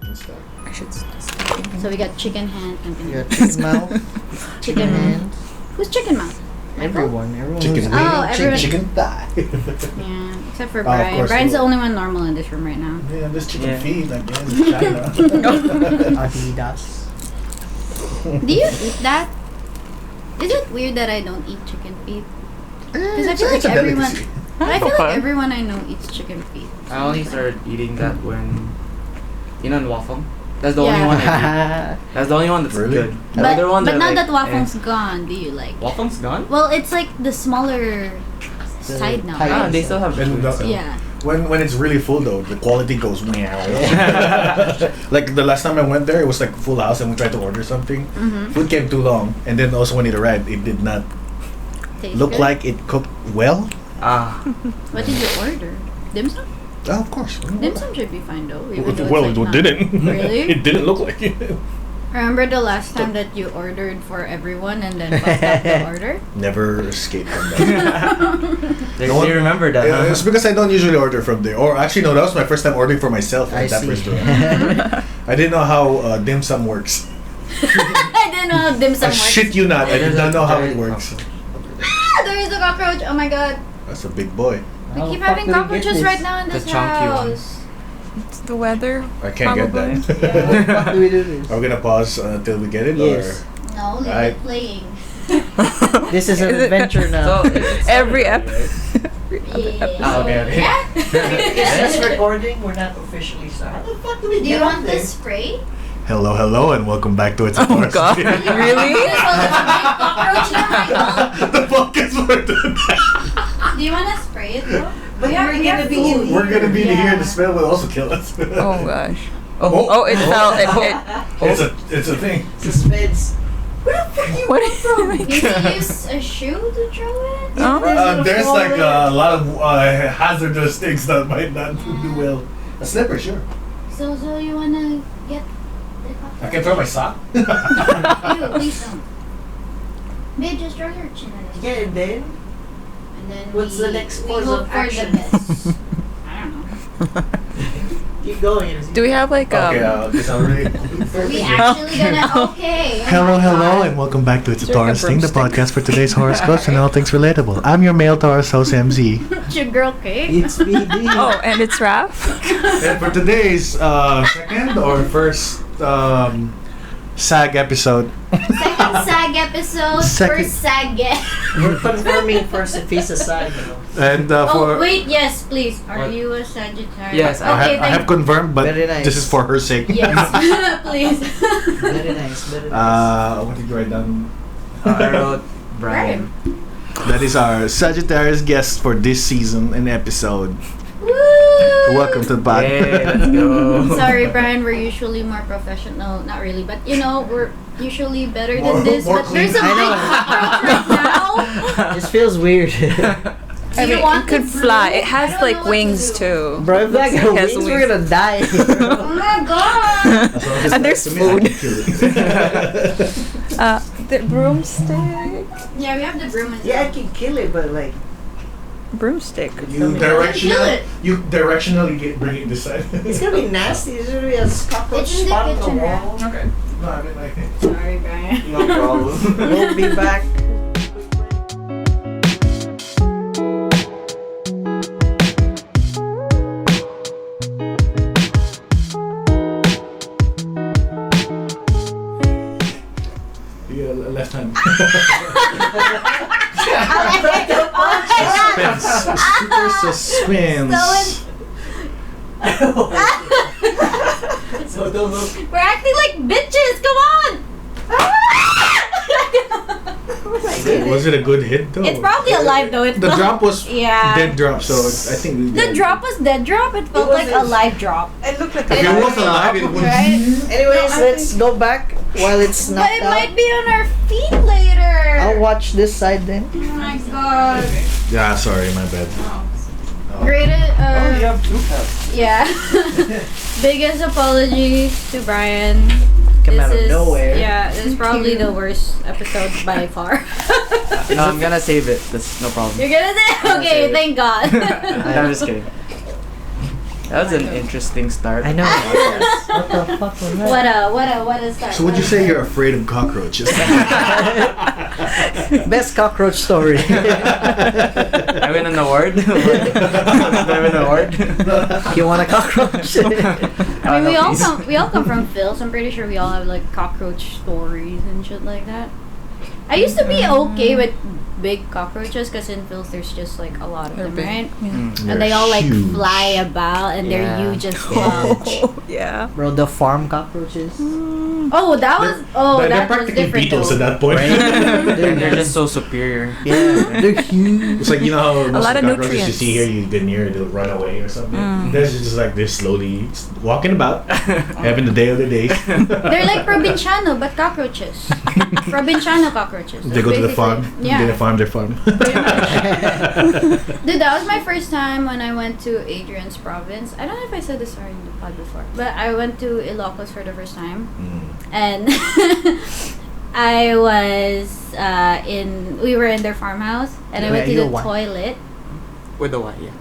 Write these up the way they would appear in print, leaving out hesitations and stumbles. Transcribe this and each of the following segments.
and stuff. I should stop. So we got chicken hand. You got chicken mouth. Chicken hand. Who's chicken mouth? Everyone Chicken who's Oh, everyone. Chicken thigh. Yeah, except for Of Bryan. course, Bryan's the so- only one normal in this room right now. Yeah, this chicken Yeah. feed like this is China. Adidas. Do you eat that? Is it weird that I don't eat chicken feet? Because I feel like It's a everyone. delicacy. I feel Okay. like everyone I know eats chicken feet. I only started eating that when, in waffle. That's the only Yeah. one I do. That's the only one that's Really? good. The But, other one but now like, that waffle's gone, do you like? Waffle's gone? Well, it's like the smaller side now, tight- Ah, right? they still have And foods. Yeah. When it's really full though, the quality goes meow. Like the last time I went there, it was like full house, and we tried to order something. Mm-hmm. Food came too long, and then also when it arrived, it did not look Good. like it cooked well. Ah. What did you order? Dim sum? Oh, of course. Dim sum should be fine though. Even though Well, it's like it didn't. Really? It didn't look like it. Remember the last time that you ordered for everyone and then fucked up the order? Never escaped from that. They, No one- they remember that, Yeah, huh? it's because I don't usually order from there. Or actually, no, that was my first time ordering for myself I at that see. restaurant. I didn't know how dim sum works. I didn't know how dim sum I works. shit you not, I did not know how it works. Ah, there is a cockroach! Oh my god. That's a big boy. We How keep the fuck having did we get cockroaches this? right now in The this chunky one. house. It's the weather. I can't Probably. get that. How the fuck do we do this? Are we gonna pause until we get it? Yes. No, leave Right. it playing. This is an Is it- adventure now. So, it's Every started, Yeah. Ah, okay, okay. Is this Yeah. recording? We're not officially started. How the fuck do we Do get you on want there? the spray? Hello, hello, and welcome back to It's a Oh Taurus God. Thing. Really? Cockroach na, Michael. The focus for today. Do you want to spray it though? But Yeah, we're we have gonna be food. in We're gonna be Yeah. here. The smell will also kill us. Oh gosh. Oh. Oh, it fell. It It's a thing. Suspense. Where the fuck you What come is from? Did you use a shoe to throw it? Oh. There's like a lot of hazardous things that might not do well. A slipper, sure. So you wanna get the cockroach? I can throw my sock. Ew, please don't. Babe, just throw your chin in it. Yeah, and then? And then What's the next we course hope of for action? the best. I don't know. Keep going. Do we have like Okay, this already. We actually gonna okay. Hello, hello, and welcome back to It's a Is there like a Taurus Thing, the broomstick? podcast for today's horoscopes and all things relatable. I'm your male Taurus host, MZ. It's your girl cake. It's BD. Oh, and it's Raph. And for today's second or first SAG episode, Second SAG episode. Second- First SAG guest. We're confirming first if he's a side, you know. and Oh for wait, yes, please. Are What? you a Sagittarius? Yes, Okay, I have confirmed, but Very nice. this is for her sake. Yes, please. Very nice, very nice. What did you write down? I wrote Bryan. That is our Sagittarius guest for this season and episode. Woo! Welcome to the pod. Yeah, let's go. Sorry, Bryan. We're usually more professional. Not really, but you know, we're usually better More- than this. more But there's a clean. big I cockroach right now. This feels weird. I Do you mean, want it could the fly. blue? It has I don't know like what to wings do. too. Bro, if that Looks got like it has wings, we're gonna die. Oh my god! And there's food. The broomstick. Yeah, we have the broom. And Yeah, I can kill it, but like, Broomstick. You Kill directionally, it. bring it this side. it's gonna be nasty. There's gonna be a cockroach It's in the spot on the kitchen, wall. Okay. No, I mean like. Sorry, Bryan. No problem. We'll be back. Yeah, left hand. Suspense. Suspense. So don't look. We're acting like bitches. Come on. Was it a good hit though? It's probably alive though. It's The not- drop was Yeah. dead drop, so I think we The drop was dead drop. It felt It like a wasn't- live drop. It looked like If it was alive, it would. Right? Anyways, No, I let's go back while it's But knocked it out. might be on our feet later. I'll watch this side then. Oh my god. Yeah, sorry, my bad. Graded. Oh, you have two cups. Yeah. Biggest apology to Bryan. Come out of nowhere. Yeah, this is probably the worst episode by far. No, I'm gonna save it. That's no problem. You're gonna say? gonna Okay, say it. thank God. I'm just kidding. That was an interesting start. I know. What the fuck was that? What a start. So would you say you're afraid of cockroaches? Best cockroach story. I win an award. I win an award. You want a cockroach? I mean, we all come from Phil, so I'm pretty sure we all have like cockroach stories and shit like that. I used to be okay with big cockroaches because in Phil's there's just like a lot of They're them, big. right? Yeah. And they all like huge. fly about and they're Yeah. huge as fuck. Oh, yeah. Bro, the farm cockroaches. Oh, that was They're that was practically different. beetles though. at that point. And they're just so superior. Yeah, they're huge. It's like, you know how most lot of of the cockroaches you nutrients. see here, you get near it, they'll run away or something. Mm. They're just like they're slowly walking about, having the day of the day. They're like provinciano but cockroaches. Provinciano cockroaches. They go to the Basically- farm. Yeah. They farm their farm. Dude, that was my first time when I went to Adrian's province. I don't know if I said this story in the pod before, but I went to Ilocos for the first time, and I was we were in their farmhouse, and I Wait, went are to you the a what? toilet. With the what? Yeah.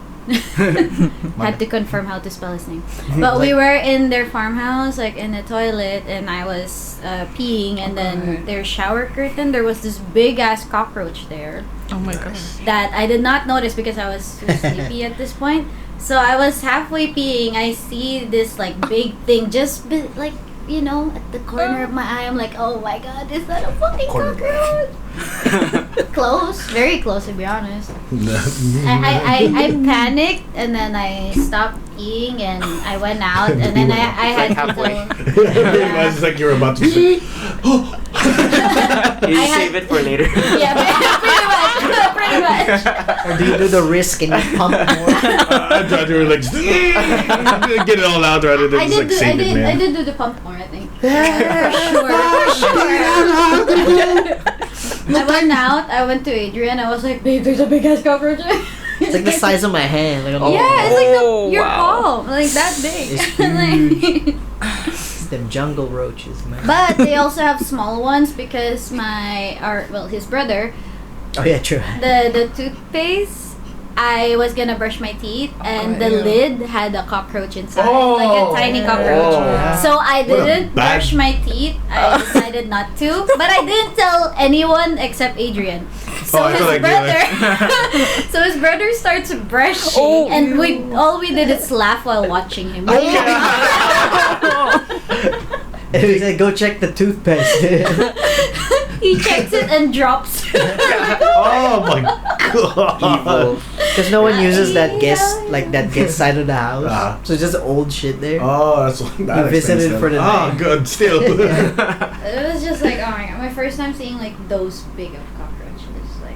Had to confirm how to spell his name. But we were in their farmhouse, like in the toilet, and I was peeing, and then their shower curtain, there was this big ass cockroach there Oh my god. that I did not notice because I was too sleepy at this point. So I was halfway peeing. I see this like big thing just like, you know, at the corner of my eye. I'm like, oh my god, is that a fucking Corner. cockroach? Close, very close to be honest. I panicked and then I stopped peeing and I went out and then I had Like to halfway. go. Yeah. It's like you're about to say, You I had- save it for later. Yeah, pretty much. Or do you do the risk and you pump more? I tried to like get it all out rather than I just did, like save it, I man. did do the pump more, I think. I went out, I went to Adrian, I was like, babe, there's a big ass cockroach. It's like the size of my hand. Like Yeah, it's like Oh, your wow. palm, like that big. It's Like- It's them jungle roaches, man. but they also have small ones because his brother, Oh yeah, true. the toothpaste, I was gonna brush my teeth and the ew. lid had a cockroach inside, like a tiny cockroach. Oh. So I What a didn't bad- brush my teeth. I decided not to, but I didn't tell anyone except Adrian. So Oh, I his feel like brother, so his brother starts brushing, Oh, and ew. all we did is laugh while watching him. And he's like, go check the toothpaste. He checks it and drops. Oh my god. Evil. Because no one uses that guest, Yeah. like that guest side of the house. Ah. So it's just old shit there. Oh, that's what that We visited explains for that. the Oh, night. good. Still. It was just like, oh my god, my first time seeing like those big of cockroaches. Like,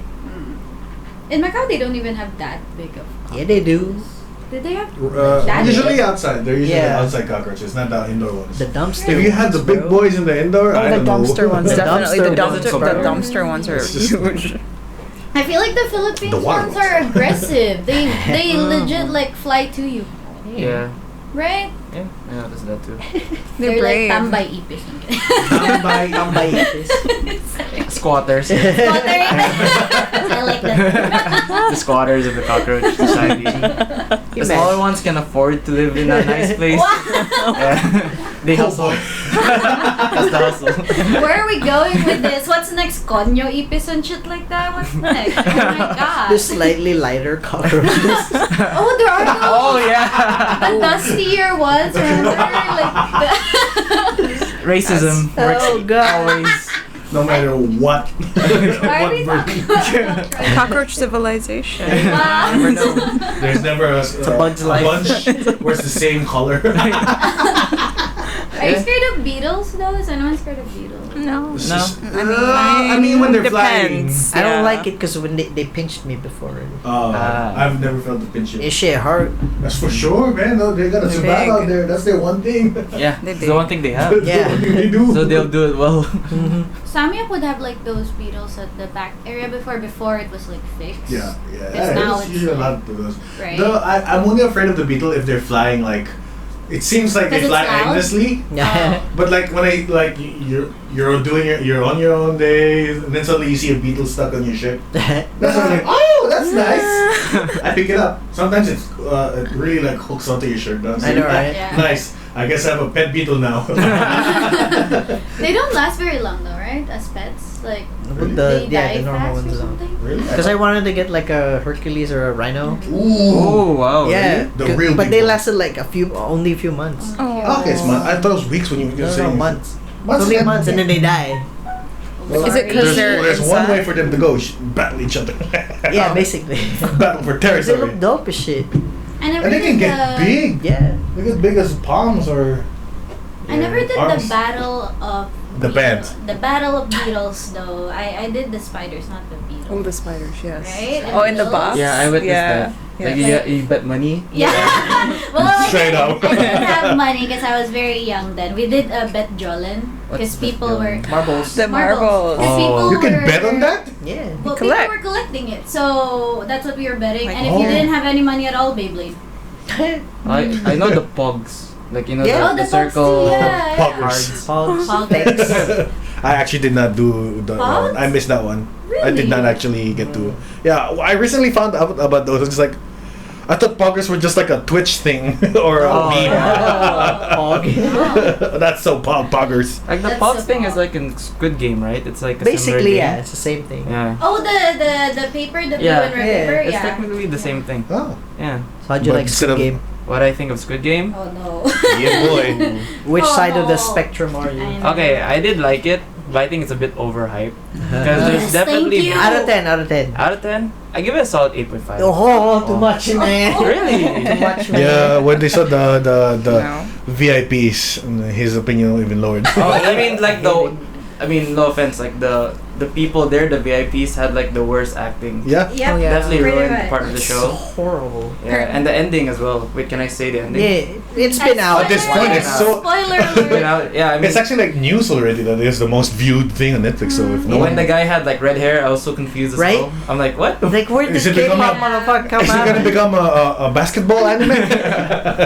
in Macau they don't even have that big of cockroaches. Yeah, they do. Did they have Uh, that usually big? outside. They're usually Yeah. outside cockroaches, not the indoor ones. The dumpster. If you had the ones, big bro. boys in the indoor, I The don't know. dumpster ones, The definitely. The dumpster dumpster, ones. the dumpster ones are It's just- huge. I feel like the Philippines The water ones ones. are aggressive. They legit like fly to you, Yeah. right? Yeah. I noticed that too. They're brave. like tambay ipis. Tambay ipis. Squatters. I like that. The squatters of the cockroach society. The smaller ones can afford to live in a nice place. Yeah. They hustle. That's the hustle. Where are we going with this? What's next? Konyo ipis and shit like that? What's next? Oh my god. The slightly lighter cockroaches. Oh, there are those. Oh yeah. The dustier ones, remember? Like the Racism works Oh, God. always. No matter what. Why are we what talking about Cockroach civilization. Wow. Never know. There's never a Bug's Life. bunch where it's the same color. Are you scared of beetles though? Is anyone scared of beetles? No. It's No. just- I I mean, when they're flying. depends. I don't Yeah. like it because when they pinched me before. I've never felt the pinch. It shit hurt. That's for sure, man. No, they gotta They're survive big. out there. That's their one thing. Yeah. They It's do. the one thing they have. That's the Yeah. one thing they do. So they'll do it well. Samyak would have like those beetles at the back area before it was like fixed. Yeah, yeah. Because now There's it's usually a like- lot of those. Right. No, I'm only afraid of the beetle if they're flying like it seems like they 'Cause it's fly loud? endlessly. Yeah. But like when you're on your own days, and then suddenly you see a beetle stuck on your ship. That's when I'm like, oh, that's nice. I pick it up. Sometimes it really like hooks onto your shirt. Doesn't I know, it? right? Yeah. Nice. I guess I have a pet beetle now. They don't last very long though, right? As pets, like The they die the normal fast ones. or something. Really? Because I wanted to get like a Hercules or a rhino. Ooh. Oh wow. Yeah, The good- real but they people. lasted like only a few months. Oh. Okay, it's months. I thought it was weeks when you were No, saying months. Only months, and then they die. Well, Is it 'cause there's they're one way inside? for them to go, battle each other. Yeah, basically. Battle for They territory. look dope as shit. I never And they can did get the. big. Yeah. They get big as palms or. I never did arms. the battle of The band. The battle of beetles though. I did the spiders, not the beetles. Oh, the spiders, yes. Right? Oh, in the Beetles? box? Yeah, I witnessed Yeah. that. Yeah. Like you bet money. Yeah. Well, Straight I up. didn't have money because I was very young then. We did a bet Jolin because people were marbles. The marbles. 'Cause Oh. people You can were- bet on that? Yeah. Well, Collect. people were collecting it, so that's what we were betting. Like, and if you oh. didn't have any money at all, Beyblade. I know the pogs. Like you know Yeah. Oh, the the pogs circle too, yeah. Poggers. cards. Pogs. Pogs. I actually did not do that one. Pogs? I missed that one. I did not Really? actually get to. Yeah, I recently found out about those. It's like, I thought poggers were just like a Twitch thing or a Oh, meme. Pog. That's so poggers. Like the That's pogs so thing is pog. like in Squid Game, right? It's like a similar Basically, game. yeah, it's the same thing. Yeah. Oh, the paper, the blue Yeah. and red Yeah, paper, It's yeah. technically the same thing. Oh, Yeah. So how'd you But like instead Squid of- Game? What I think of Squid Game? Oh no. yeah, boy. Which side of the Oh. spectrum are you? I know. Okay, I did like it, but I think it's a bit overhyped. Because Yes, there's definitely thank you. Out of 10, out of 10. out of 10, I give it a solid 8.5. Oh, too much, man. Really? Too much, man. Yeah, when they saw the No. VIPs, his opinion even lowered. Oh, I mean like I mean no offense, like the people there, the VIPs had like the worst acting. Yeah. Yep. Oh, yeah. Definitely Pretty ruined much. part of the It's show. horrible. Yeah, and the ending as well. Wait, can I say the ending? Yeah, it's been out. At this point, it's so- Spoiler Wait, alert. yeah, I mean, It's actually like news already that it's the most viewed thing on Netflix. So if no when one, the guy had like red hair, I was so confused as Right? well. I'm like, what? Like, where did Is it K-pop becoming- motherfucker come is it out? gonna become a basketball anime?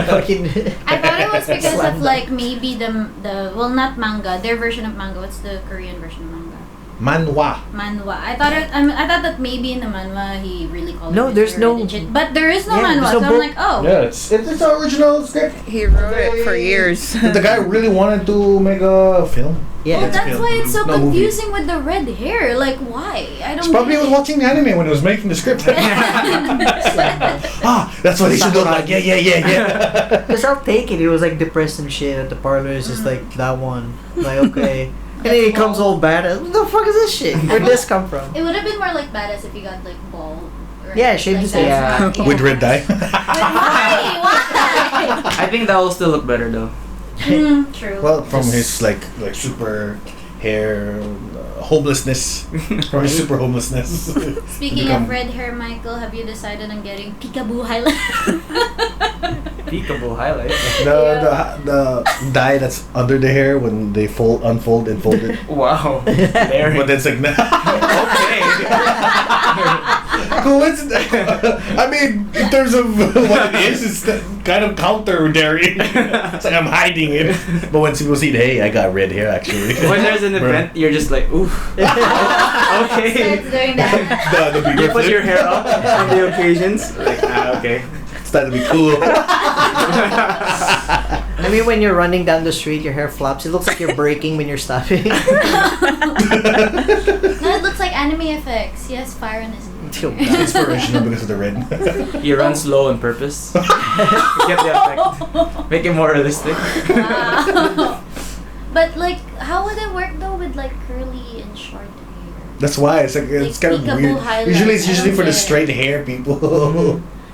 Fucking. I thought it was because Slam of like maybe the well, not manga, their version of manga. What's the Korean version of manga? Manhwa. Manhwa. I thought that maybe in the manhwa he really called No, it there's Mr. no- Legit. But there is no Yeah, manhwa, there's no so I'm book. like, oh. Yeah, it's the original script. He wrote it for years. The guy really wanted to make a film. Yeah. Well, that's why it's so No, movie. confusing with the red hair. Like, why? I don't. It's probably he get was it. watching the anime when he was making the script. That's what he should look like. Yeah. Because I'll take it. He was like depressed and shit at the parlor. It's just like that one. Like, okay. And then he comes all bad. What the fuck is this shit? Where'd this come from? It would have been more like badass if he got like bald. Right? Yeah, shaved like his head. that's not- With red dye. Why? Why? I think that will still look better though. True. Well, from his like super hair homelessness, from his super homelessness. Speaking become- of red hair, Michael, have you decided on getting peekaboo highlight? Peekaboo highlight. the dye that's under the hair when they unfold and fold it. Wow. Daring. But then it's like Okay. coincidence. I mean, in terms of what it is, it's kind of counter daring. It's like I'm hiding it. But when people see, hey, I got red hair actually. When there's an event, you're just like, ooh. Okay. Starts doing that. the bigger You put flip. your hair up on the occasions. Like, okay. It's starting to be cool. I mean, when you're running down the street, your hair flops. It looks like you're braking when you're stopping. No, it looks like anime effects. He has fire in his It's inspirational because of the red. You run slow on purpose. Get the effect. Make it more realistic. Wow. But like, how would it work though with like curly and short hair? That's why it's like it's Like kind of peekaboo weird. highlights. Usually it's I usually don't for the get it. straight hair people.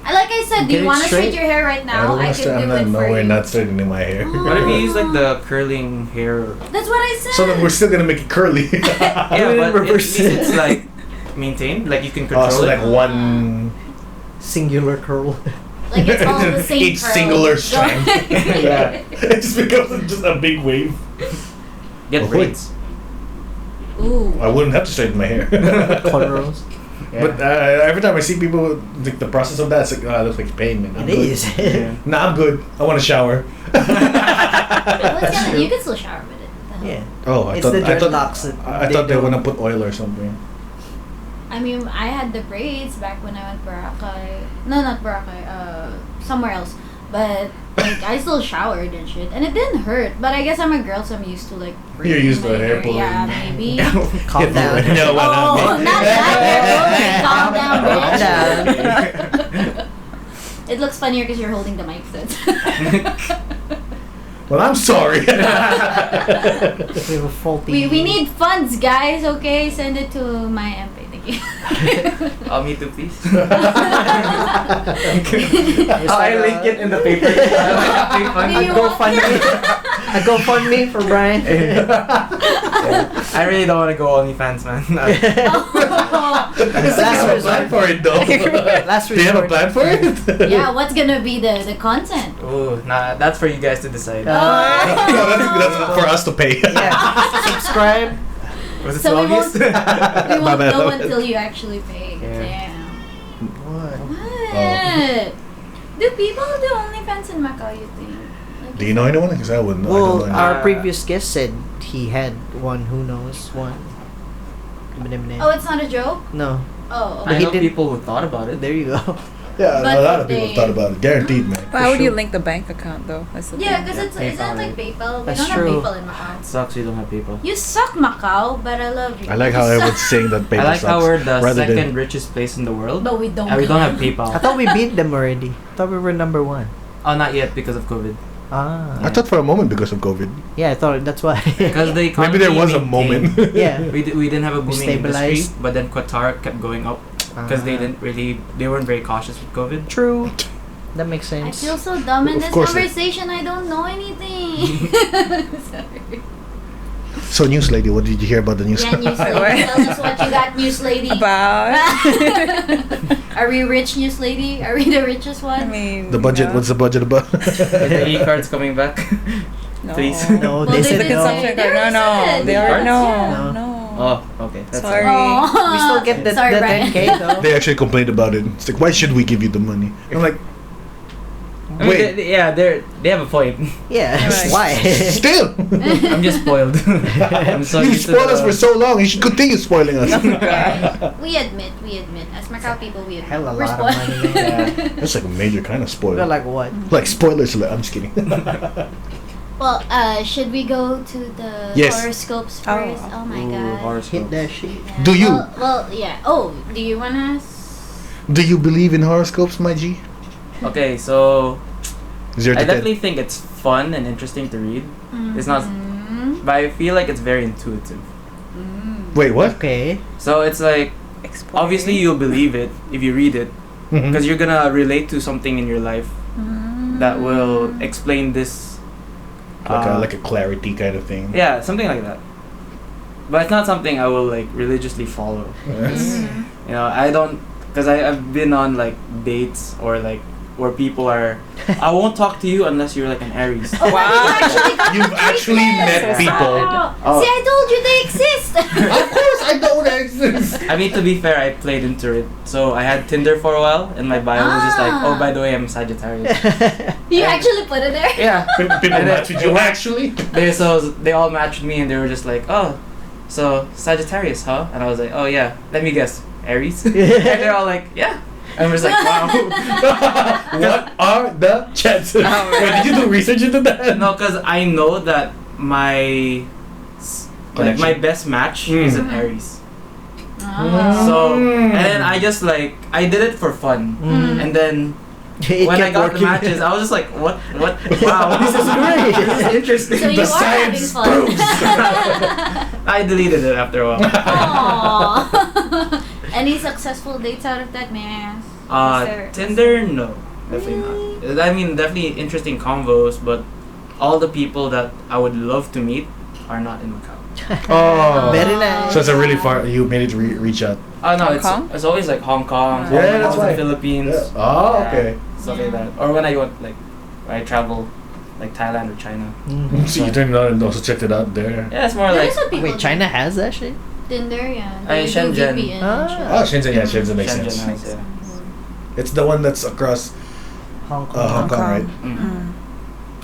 Like I said, do Get you it want to straight straight. your hair right now? I can do I'm it not, for no, we're you. not straightening my hair. What if you use like the curling hair? That's what I said. So then we're still gonna make it curly. Yeah, in but reverse. it's like maintained. Like you can control So it. like one Singular curl. Like it's all the same each curl. singular strand. Yeah. It just becomes just a big wave. Get Oh, braids. Ooh. I wouldn't have to straighten my hair. Cornrows. Yeah. But every time I see people, like the process of that, it's like, it looks like pain, man. I'm It good. is. Yeah. Nah, I'm good. I want to shower. You can still shower with it. Yeah. Oh, I It's thought the I thought dreadlocks that I they thought they don't- want to put oil or something. I mean, I had the braids back when I went Boracay. No, not Boracay. Somewhere else. But like, I still showered and shit, and it didn't hurt. But I guess I'm a girl, so I'm used to like. You're used to my hair pulling. Yeah, maybe. Calm down. No, Oh, not that. Calm down, Calm bitch. It looks funnier because you're holding the mic. So Well, I'm sorry. We have a faulty. we need funds, guys. Okay, send it to my MP. Thank you. Me too, please. Is I that, link it in the paper. Do you want- A GoFundMe for Bryan. I really don't want to go OnlyFans, man. Oh. Last have a plan for it though. Last Do you have a resort. plan for it? Yeah, what's gonna be the content? Ooh, nah, that's for you guys to decide. No, that's for us to pay. Yeah. Subscribe. Was it So so we obvious? We My won't bad. know until you actually pay. Yeah. Damn. What? What? Do people do OnlyFans in Macau, you think? Like, Do you know anyone? Because I wouldn't. I Well, don't know. our Uh, previous guest said he had one. Who knows? One. Oh, it's not a joke? No. Oh, I okay. he know did- people who thought about it. There you go. Yeah, But a lot of people they- thought about it. Guaranteed, man. But how would you sure. link the bank account though? That's the Yeah, thing. because it's PayPal, isn't it like right? PayPal? We That's don't true. have PayPal in Macau. Sucks we don't have people. You suck, Macau, but I love you. I like You how suck. everyone's saying that paper I like how sucks, we're the rather second than richest place in the world, But we don't. and we don't have I PayPal. thought we beat them already. I thought we were number one. Oh, not yet because of COVID. Ah. I thought for a moment because of COVID. Yeah, I thought that's why. Because the Maybe there was a economy moment. maintained- Yeah. we didn't have a booming industry, Stabilized. but then Qatar kept going up because they Ah. weren't very cautious with COVID. True. That makes I sense. feel so dumb in Of this course it- conversation. I don't know anything. Sorry. So, news lady, what did you hear about the news? Yeah, news lady. Tell us what you got, news lady. About. Are we rich, news lady? Are we the richest one? I mean. The budget. no. What's the budget about? The e-cards coming back. No. Please. No, Well, they they said did no. say- Consumption They card. No, already no. said They the already cards, no. yeah. No. Oh, okay. That's Sorry. Oh. We still get the, Sorry, the Bryan. 10K though. They actually complained about it. It's like, why should we give you the money? I'm like, I mean, wait, they have a point. Yeah. Right. Why? still. I'm just spoiled. I'm so You used to spoiled us the- for so long. You should continue spoiling us. We admit. As Macau people, we admit. Hell, a We're lot of spoiled. money, man. That's like a major kind of We spoiler. got like what? Like spoilers alert. I'm just kidding. Well, should we go to the Yes. horoscopes Oh. first? Oh, my Ooh, god. horoscopes. Hit that shit. Yeah. Do you? Well, yeah. Oh, do you wanna? Do you believe in horoscopes, my G? Okay, so 0 I to 10. definitely think it's fun and interesting to read, It's not- Mhm. but I feel like it's very intuitive. Mm. Wait, what? Okay. So it's like Explain. obviously you'll believe it if you read it Mhm. because you're gonna relate to something in your life that will explain this. like a clarity kind of thing. Yeah, something like that. But it's not something I will like religiously follow. Yes. Mhm. You know, I don't, because I've been on like dates or like where people are, I won't talk to you unless you're like an Aries. Oh, Wow. you actually got You've the actually treatment. met people. Oh. See, I told you they exist. Of course, I know that exists. I mean, to be fair, I played into it. So I had Tinder for a while, and my bio was just like, oh, by the way, I'm Sagittarius. You actually put it there. Yeah. People And match then- with you actually. They all matched me, and they were just like, oh, so Sagittarius, huh? And I was like, oh yeah, let me guess, Aries. And they're all like, yeah. And we're just like, wow. What are the chances? Oh, Wait, man. did you do research into that? No, because I know that my like my best match is an Aries. Oh. So and then I just like I did it for fun, Mm. and then It when I kept got working. the matches, I was just like, what? Wow, this is great. This is interesting. So you The are having science fun. proves. I deleted it after a while. Aww. Any successful dates out of that, man? Is there- Tinder, no, definitely not. I mean, definitely interesting convos, but all the people that I would love to meet are not in Macau. Oh. Very nice. So it's a really far. You made it to reach out. Oh no, Hong Kong? it's always like Hong Kong, Yeah, Hong that's Kong, why. Philippines. Yeah. Oh, okay. Stuff like that. Or when I go like, when I travel, like Thailand or China. Mhm. So you turned it on and also checked it out there. Yeah, it's more There like is what people Wait, do. China has that shit? Tinder, yeah. Ay, They do Shenzhen. VPN and Ah. shit. Oh, Shenzhen, yeah, Shenzhen makes Shenzhen sense. has, yeah. It's the one that's across Hong Kong. Hong Kong, right? Mm.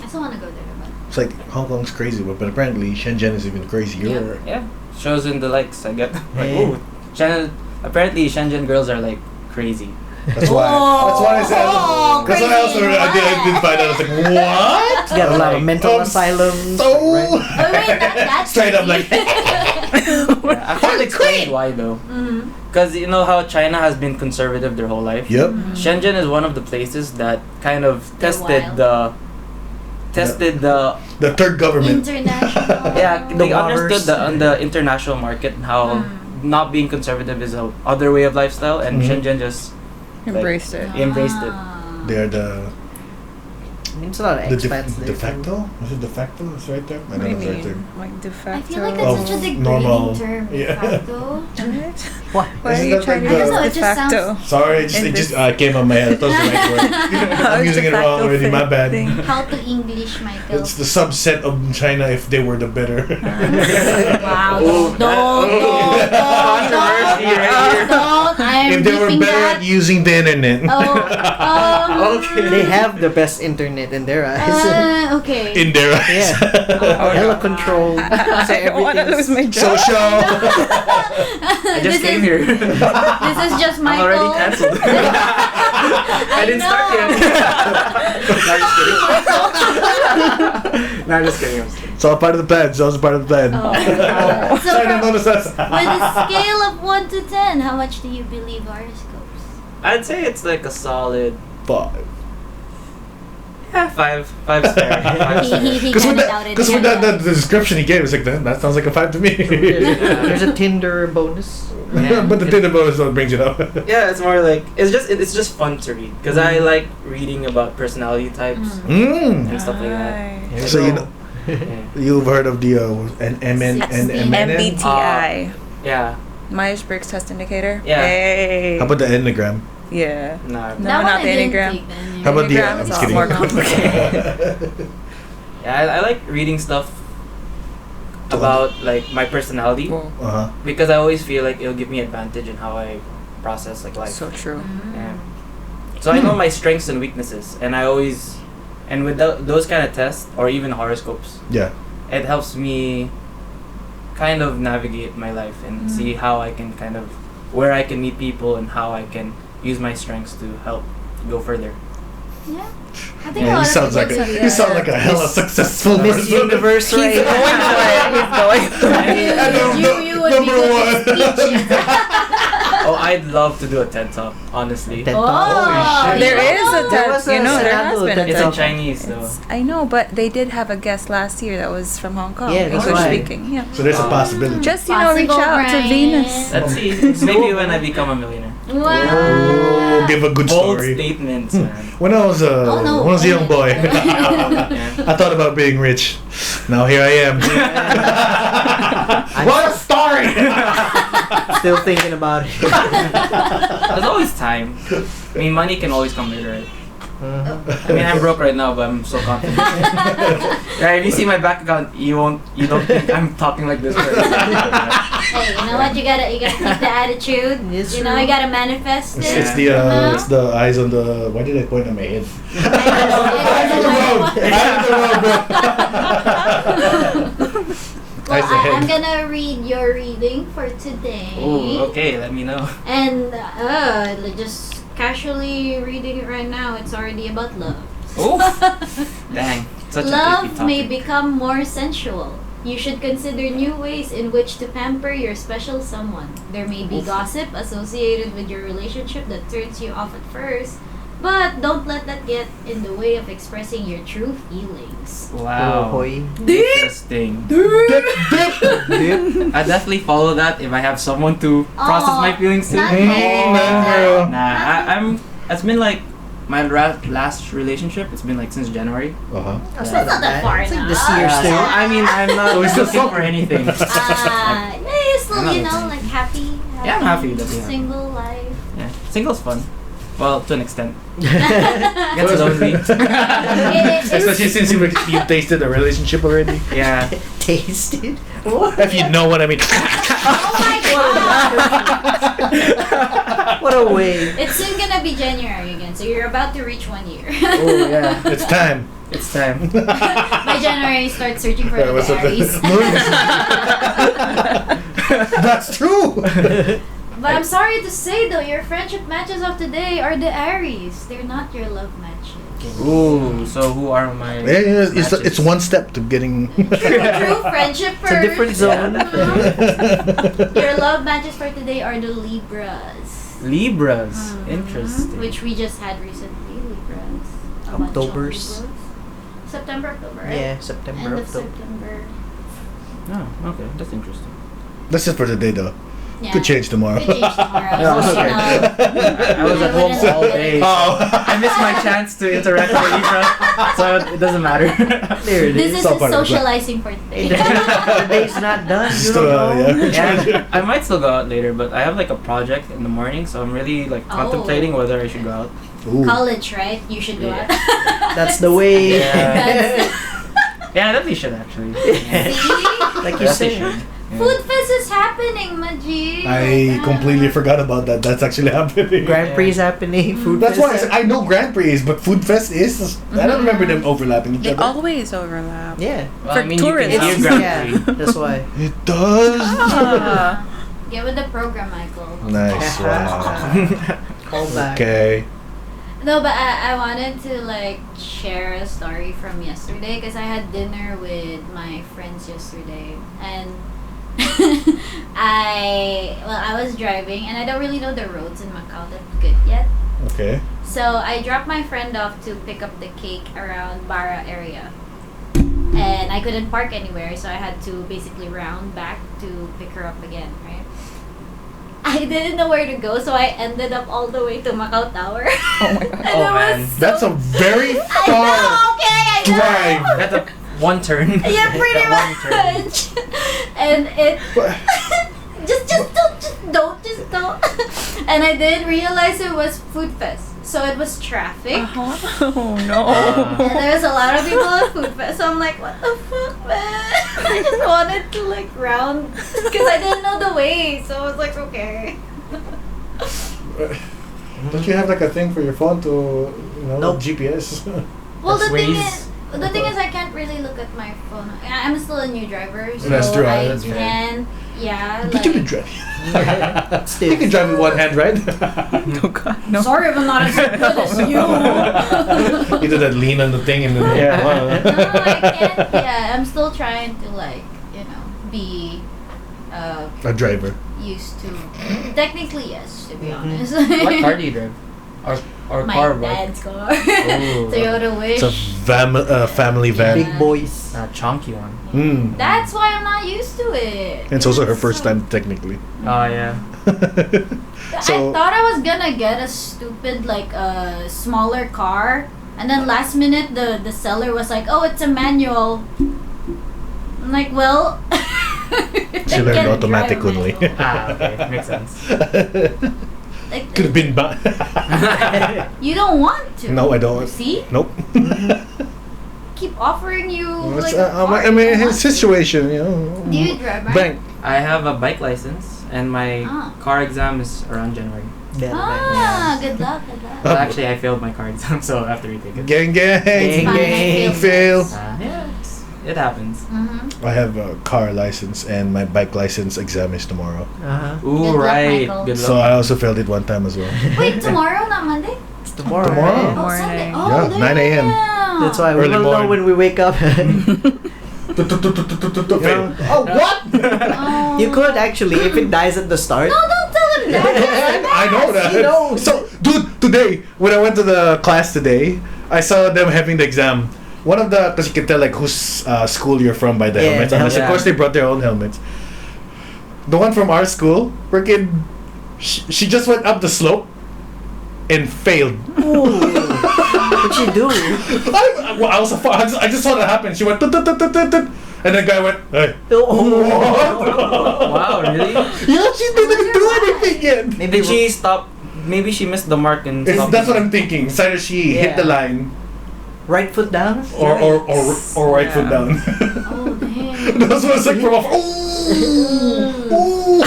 I still want to go there, but It's like Hong Kong's crazy, but apparently Shenzhen is even crazier. Yeah, shows in the likes. I get like, Yeah. oh, apparently Shenzhen girls are like crazy. That's why. That's why I said. Oh, That's why I also crazy. I did find out. I was like, what? Got a lot of mental Um, asylums. So right? oh wait, that's straight up like. Yeah, I can't explain why though. Mm-hmm. Because you know how China has been conservative their whole life. Yep. Shenzhen is one of the places that kind of They're tested wild. the The third government. International. yeah they waters. understood on the international market how not being conservative is a other way of lifestyle, and Mhm. Shenzhen just Embraced it. Embraced it. Ah. They're the It's a lot of expats there. de facto. Was it de facto? It's right there. I What do you know it's right there. mean? Like de I facto. feel like Of that's such a degrading normal- term. yeah. De facto. What? What? Why are Isn't you that trying like to the- use I don't know, de it just facto? Sorry, it In just this- came on my head. That was the right word. I'm It's using de it wrong facto already. My fit bad. thing. How to English, Michael? It's the subset of China if they were the better. Wow. Oh, Don't. Controversy right here. Don't. I'm if they were beeping better that. at using the internet. Okay. They have the best internet in their eyes. Okay. In their eyes. Yeah. Hella controlled. So I don't want to lose my job. Social. I just came here. This is just I'm Michael. already cancelled. I didn't start yet. No, I'm just kidding. I'm just kidding. It's all part of the plan. It's also part of the plan. Oh. So Sorry, I from- noticed that. With a scale of 1 to 10, how much do you believe horoscopes? I'd say it's like a solid 5. yeah, 5. 5's fair. 5's fair. He Because with kinda that, doubted. because with that, the description he gave, it's like that sounds like a 5 to me. There's a Tinder bonus. Yeah. But the Tinder bonus what brings it up. Yeah, it's more like it's just fun to read because I like reading about personality types Mm. and stuff like that. Nice. So you know, Yeah. you've heard of the MNN? MBTI. Yeah. Myers-Briggs Test Indicator. Yeah. Hey. How about the Enneagram? Yeah. No. No, That one not I the didn't Enneagram. take, the Enneagram. How about the? Enneagram I'm is just a kidding. lot more complicated. Yeah, I like reading stuff about like my personality Whoa. because I always feel like it'll give me advantage in how I process like life. So true. Yeah. So I know my strengths and weaknesses, and I always, and with those kind of tests or even horoscopes, Yeah. it helps me kind of navigate my life and see how I can kind of where I can meet people and how I can use my strengths to help go further. Yeah. I think a Yeah, lot he of sounds like people a, do he sounds that. like a hella successful Miss person. Universe, right? He's going for it. He's going for it. I know, You would be number good at one. speeches. Oh, I'd love to do a TED Talk, honestly. TED Oh, Talk. There is a There TED. was a You know, there Senado has been a TED It's TED. in Talk. Chinese though. It's- I know, but they did have a guest last year that was from Hong Kong. Yeah, that's English why. speaking. Yeah. So there's a possibility. Just reach Possible, out to Bryan. Venus. Let's see. Maybe when I become a millionaire. Oh, Wow. give a good Bold story. statements, man. When I was Oh, no. when I was a young boy, Yeah. I thought about being rich. Now here I am. What a story! Still thinking about it. There's always time. I mean, money can always come later, right? I mean, I'm broke right now, but I'm so confident. Yeah, if you see my bank account, you don't think I'm talking like this. Hey, you know what? You gotta keep the attitude. Yes, You know, sir. you gotta manifest it. It's the it's the eyes on the. Why did I point at my head? Eyes on the road. Eyes on the road, bro. Well, Eyes ahead. I'm gonna read your reading for today. Oh, okay. Let me know. And just casually reading it right now, it's already about love. Oh, dang. Such a Love tricky may topic. become more sensual. You should consider new ways in which to pamper your special someone. There may be gossip associated with your relationship that turns you off at first, but don't let that get in the way of expressing your true feelings. Wow. Hoy. Interesting. I definitely follow that if I have someone to process my feelings too. Not Mm, Nah, it's been like my last relationship. It's been like since January. That's not that far It's like enough. this year So still. I mean, I'm not So we still looking for fucking. anything. Yeah, you're still, I'm not you know, looking. like happy. Yeah, I'm happy that we have- Single life. Yeah, single's fun. Well, to an extent. Gets lonely. Especially since you tasted a relationship already. Yeah. Tasted? If you know what I mean. Oh my god! What a way. It's soon gonna be January again, so you're about to reach 1 year. Oh yeah. It's time. It's time. By January, start searching for the Aries. That's true. But I'm sorry to say though, your friendship matches of today are the Aries. They're not your love matches. Ooh, so who are my It's one step to getting. True friendship It's a different zone. Your love matches for today are the Libras. Libras? Interesting. Which we just had recently, Libras. A bunch of Octobers. Libras. September, October, right? Yeah, September, End of October. September. Oh, okay, that's interesting. That's just for today, though. Yeah. Could change tomorrow. Could change tomorrow. Yeah, I was So, like- I was at home all day. Oh. I missed my chance to interact with Libra, so it doesn't matter. There it This is. is So his part of the socializing for Hey, today. the day's not done. You Still, don't know. Yeah, I might still go out later, but I have like a project in the morning, so I'm really like Oh. contemplating whether I should go out. Ooh. College, right? You should go Yeah. out. That's the way. Yeah. Yeah, that we should actually. Yeah. See? Like you That we said. should. Yeah. Food Fest is happening, Maji. I completely forgot about that. That's actually happening. Grand Prix is happening. Food That's Fest why I said I know Grand Prix is, but Food Fest is. I don't remember them overlapping each They other. always overlap. Yeah. Well, For I mean, tourists. you can It's, do Grand yeah, Prix. that's why. It does. Ah. Get with the program, Michael. Nice. Wow. Call back. Okay. No, but I wanted to like share a story from yesterday because I had dinner with my friends yesterday and I was driving and I don't really know the roads in Macau that good yet. Okay. So I dropped my friend off to pick up the cake around Bara area. And I couldn't park anywhere, so I had to basically round back to pick her up again, right? I didn't know where to go, so I ended up all the way to Macau Tower. Oh my god. And Oh, it was man. so- That's a very I far know, okay, I know. drive. That's a one turn. Yeah, pretty That one turn. much. And it just don't. And I didn't realize it was Food Fest, so it was traffic. Uh-huh. Oh no. And there's a lot of people at Food Fest, so I'm like, what the fuck, man? I just wanted to like round because I didn't know the way, so I was like, okay. Don't you have like a thing for your phone to, Nope. GPS? Well, That's the thing is, I can't really look at my phone. I'm still a new driver, so That's true, I that's true. can, yeah. But you can Like, drive. Still. You can drive with one hand, right? Oh god. No. sorry if I'm not as good as you. You do that lean on the thing and then Yeah. No, I can't. Yeah, I'm still trying to like, be a driver. used to. Technically, yes, to be honest. What car do you drive? Or My car, right? dad's car. Oh. Toyota Wish. It's a family van. Big boys. A chunky one. Mm. That's why I'm not used to it. It's also her first time technically. Oh yeah. So- I thought I was gonna get a stupid like smaller car, and then last minute the seller was like, "Oh, it's a manual." I'm like, well. She learned automatic only. Ah, okay, makes sense. Like, Could have been bad. you don't want to. No, I don't. See, Nope. keep offering you. It's, like, a car I you mean, don't his want to. situation, Do you drive, right? Bank. I have a bike license, and my Ah. car exam is around January. Yeah, Ah, good luck, good luck. Well, actually, I failed my car exam, so I have to retake it. Gang, gang. It's fine, I Fail. Yeah, it happens. Mm-hmm. I have a car license and my bike license exam is tomorrow. Uh-huh. Ooh, Good luck, right. Michael. Good So luck. I also failed it one time as well. Wait, tomorrow, not Monday? It's tomorrow. Tomorrow. right? Oh, Morning. Sunday. Oh, Yeah, 9 a.m. damn. That's why we Early will know morning. when we wake up. Fail. Oh, what? Oh. You could actually, if it dies at the start. No, don't tell him that. I know that. He knows. So, dude, today when I went to the class today, I saw them having the exam. One of the, because you can tell like whose school you're from by the Yeah, helmets. the Unless of helmet. course they brought their own helmets. The one from our school, freaking, she just went up the slope and failed. What'd you do? I just saw that happen. She went, tut, tut, tut, tut, tut, tut, and the guy went, hey. Oh. Wow, really? Yeah, she didn't do anything yet. Did she stop maybe she missed the mark and That's what I'm thinking. It's either she hit the line Right foot down? or right foot down. Oh, damn. That's what it's like from off. Ooh! Ooh!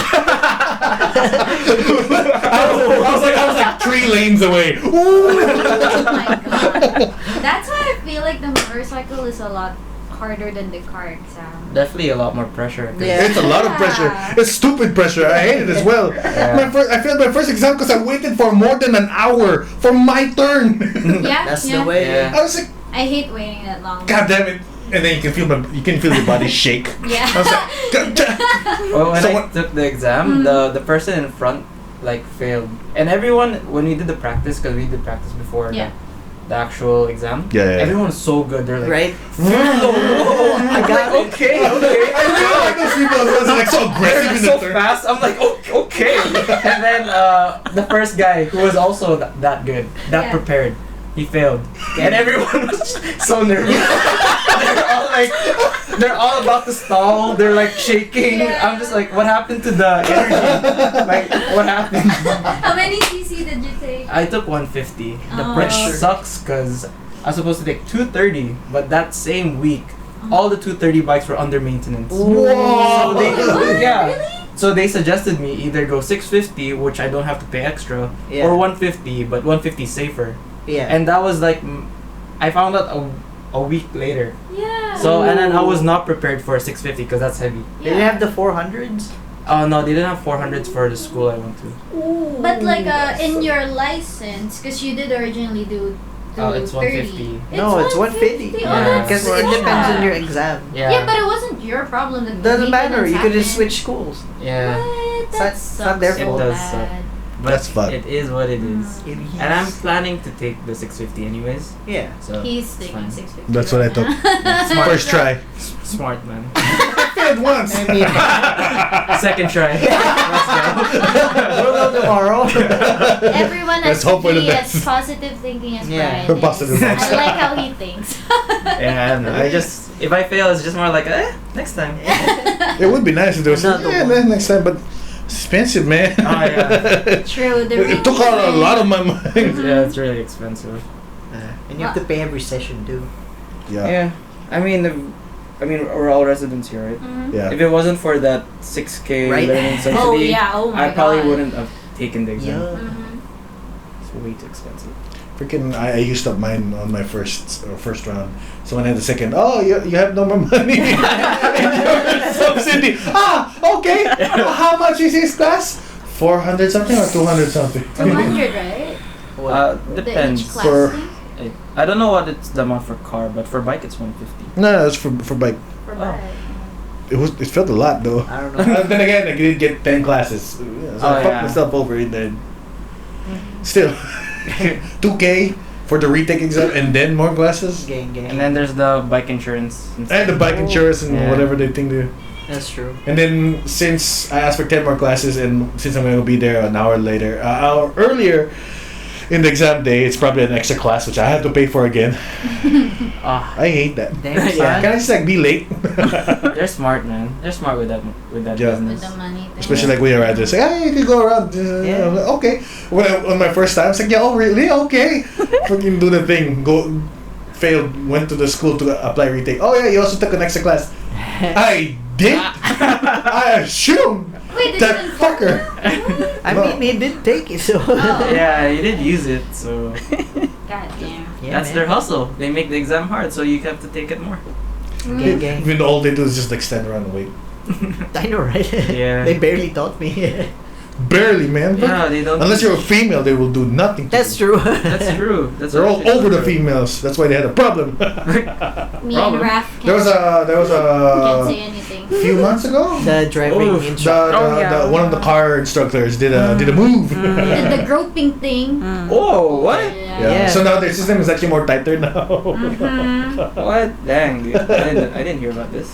I was like 3 lanes away. Ooh! Oh my god. That's why I feel like the motorcycle is a lot harder than the car exam. Definitely a lot more pressure. 'Cause Yeah. It's a lot of pressure. It's stupid pressure. I hate it as well. Yeah. I failed my first exam because I waited for more than an hour for my turn. Yeah, That's yeah. the way. Yeah. I was like, I hate waiting that long. God damn it! And then you can feel your body shake. Yeah. I was like, God damn. Well, when So I what- took the exam, the person in front like failed, and everyone when we did the practice, because we did practice before Yeah. the actual exam. Yeah. Everyone was so good. They're like, Right? whoa, I got it. okay. I really like those people. I was like so They're aggressive like in the so third. fast. I'm like, okay. And then the first guy who was also that good, that Yeah. prepared, he failed, and everyone was so nervous. they're all about to stall. They're like shaking. Yeah. I'm just like, what happened to the energy? Like, what happened? How many cc did you take? I took 150, Oh. which sucks because I was supposed to take 230, but that same week, all the 230 bikes were under maintenance. Whoa! So they, What? yeah. Really? So they suggested me either go 650, which I don't have to pay extra, Yeah. or 150, but 150 is safer. Yeah. And that was like, I found out a week later. Yeah. So and then I was not prepared for 650 because that's heavy. They didn't have the 400s? Oh no, they didn't have 400s for the school I went to. But like in your license, because you did originally do It's 30. 150. No, it's 150. Oh, Yeah. that's Because so it depends bad. on your exam. Yeah, but it wasn't your problem that Doesn't matter. maintenance You could just happened. switch schools. Yeah. What? It's That not- it's sucks not their so fault. It does suck. bad. But That's fun. it is what it is. And I'm planning to take the 650 anyways. Yeah. So He's it's taking fine. 650. That's what I right took. now. First try. Smart man. Failed once. I mean, Second try. we'll know tomorrow. Everyone Let's has hope to for the be best. as positive thinking as Yeah. Bryan is. Positive vibes. I like how he thinks. Yeah, and I just if I fail, it's just more like next time. It would be nice if there was Another one. man, next time, but it's expensive, man. Oh, yeah. True. The It took out a lot of my money. Yeah, it's really expensive. And you have to pay every session too. Yeah. I mean, we're all residents here, right? Mhm. Yeah. If it wasn't for that 6K Right. learning subsidy, Oh yeah. Oh my I probably God. wouldn't have taken the exam. Yeah. Mhm. It's way too expensive. Freaking, I used up mine on my first round. So when I had the second, you have no more money. Subsidy. Okay. How much is this class? 400 something or 200 something? 200, right? Depends. The each class For- thing? I don't know what it's the amount for car, but for bike it's 150. No, it's for bike. For Oh. bike. It felt a lot though. I don't know. Then again, I did get 10 classes. So I Oh, fucked yeah. myself over in there. Still, 2K for the retake exam and then more classes. Gang. And then there's the bike insurance. And the bike insurance and Yeah. whatever they think they. That's true. And then since I asked for 10 more classes and since I'm going to be there an hour later, hour earlier in the exam day, it's probably an extra class which I have to pay for again. Ah, I hate that. Damn, Yeah. Can I just like be late? they're smart, man. They're smart with that Yeah. With business. the money thing. Especially like when you're at this, like, hey, you can go around. Yeah. I'm like, okay. On my first time, I was like, yeah, oh really? Okay. Fucking do the thing. Failed. Went to the school to apply retake. Oh yeah, you also took an extra class. I did. I assumed Wait, did that you inform fucker. them? I No. mean, he did take it, so. Oh. Yeah, you did use it, so God damn. Yeah, that's man. their hustle. They make the exam hard, so you have to take it more. Gang. Even all they do is just like stand around and wait. I know, right? Yeah. They barely taught me. Barely, man. Yeah, they don't. Unless you're a female, they will do nothing. To That's you. true. That's true. That's They're all actually over the true. females. That's why they had a problem. Me Problem. and Raph there was can't say a anything. few months ago. The driving Oh, instructor. One of the car instructors did a move. Did the groping thing. Oh, what? Yeah. Yeah. Yeah. So now their system is actually more tighter now. Mhm. What? Dang, dude. I didn't hear about this.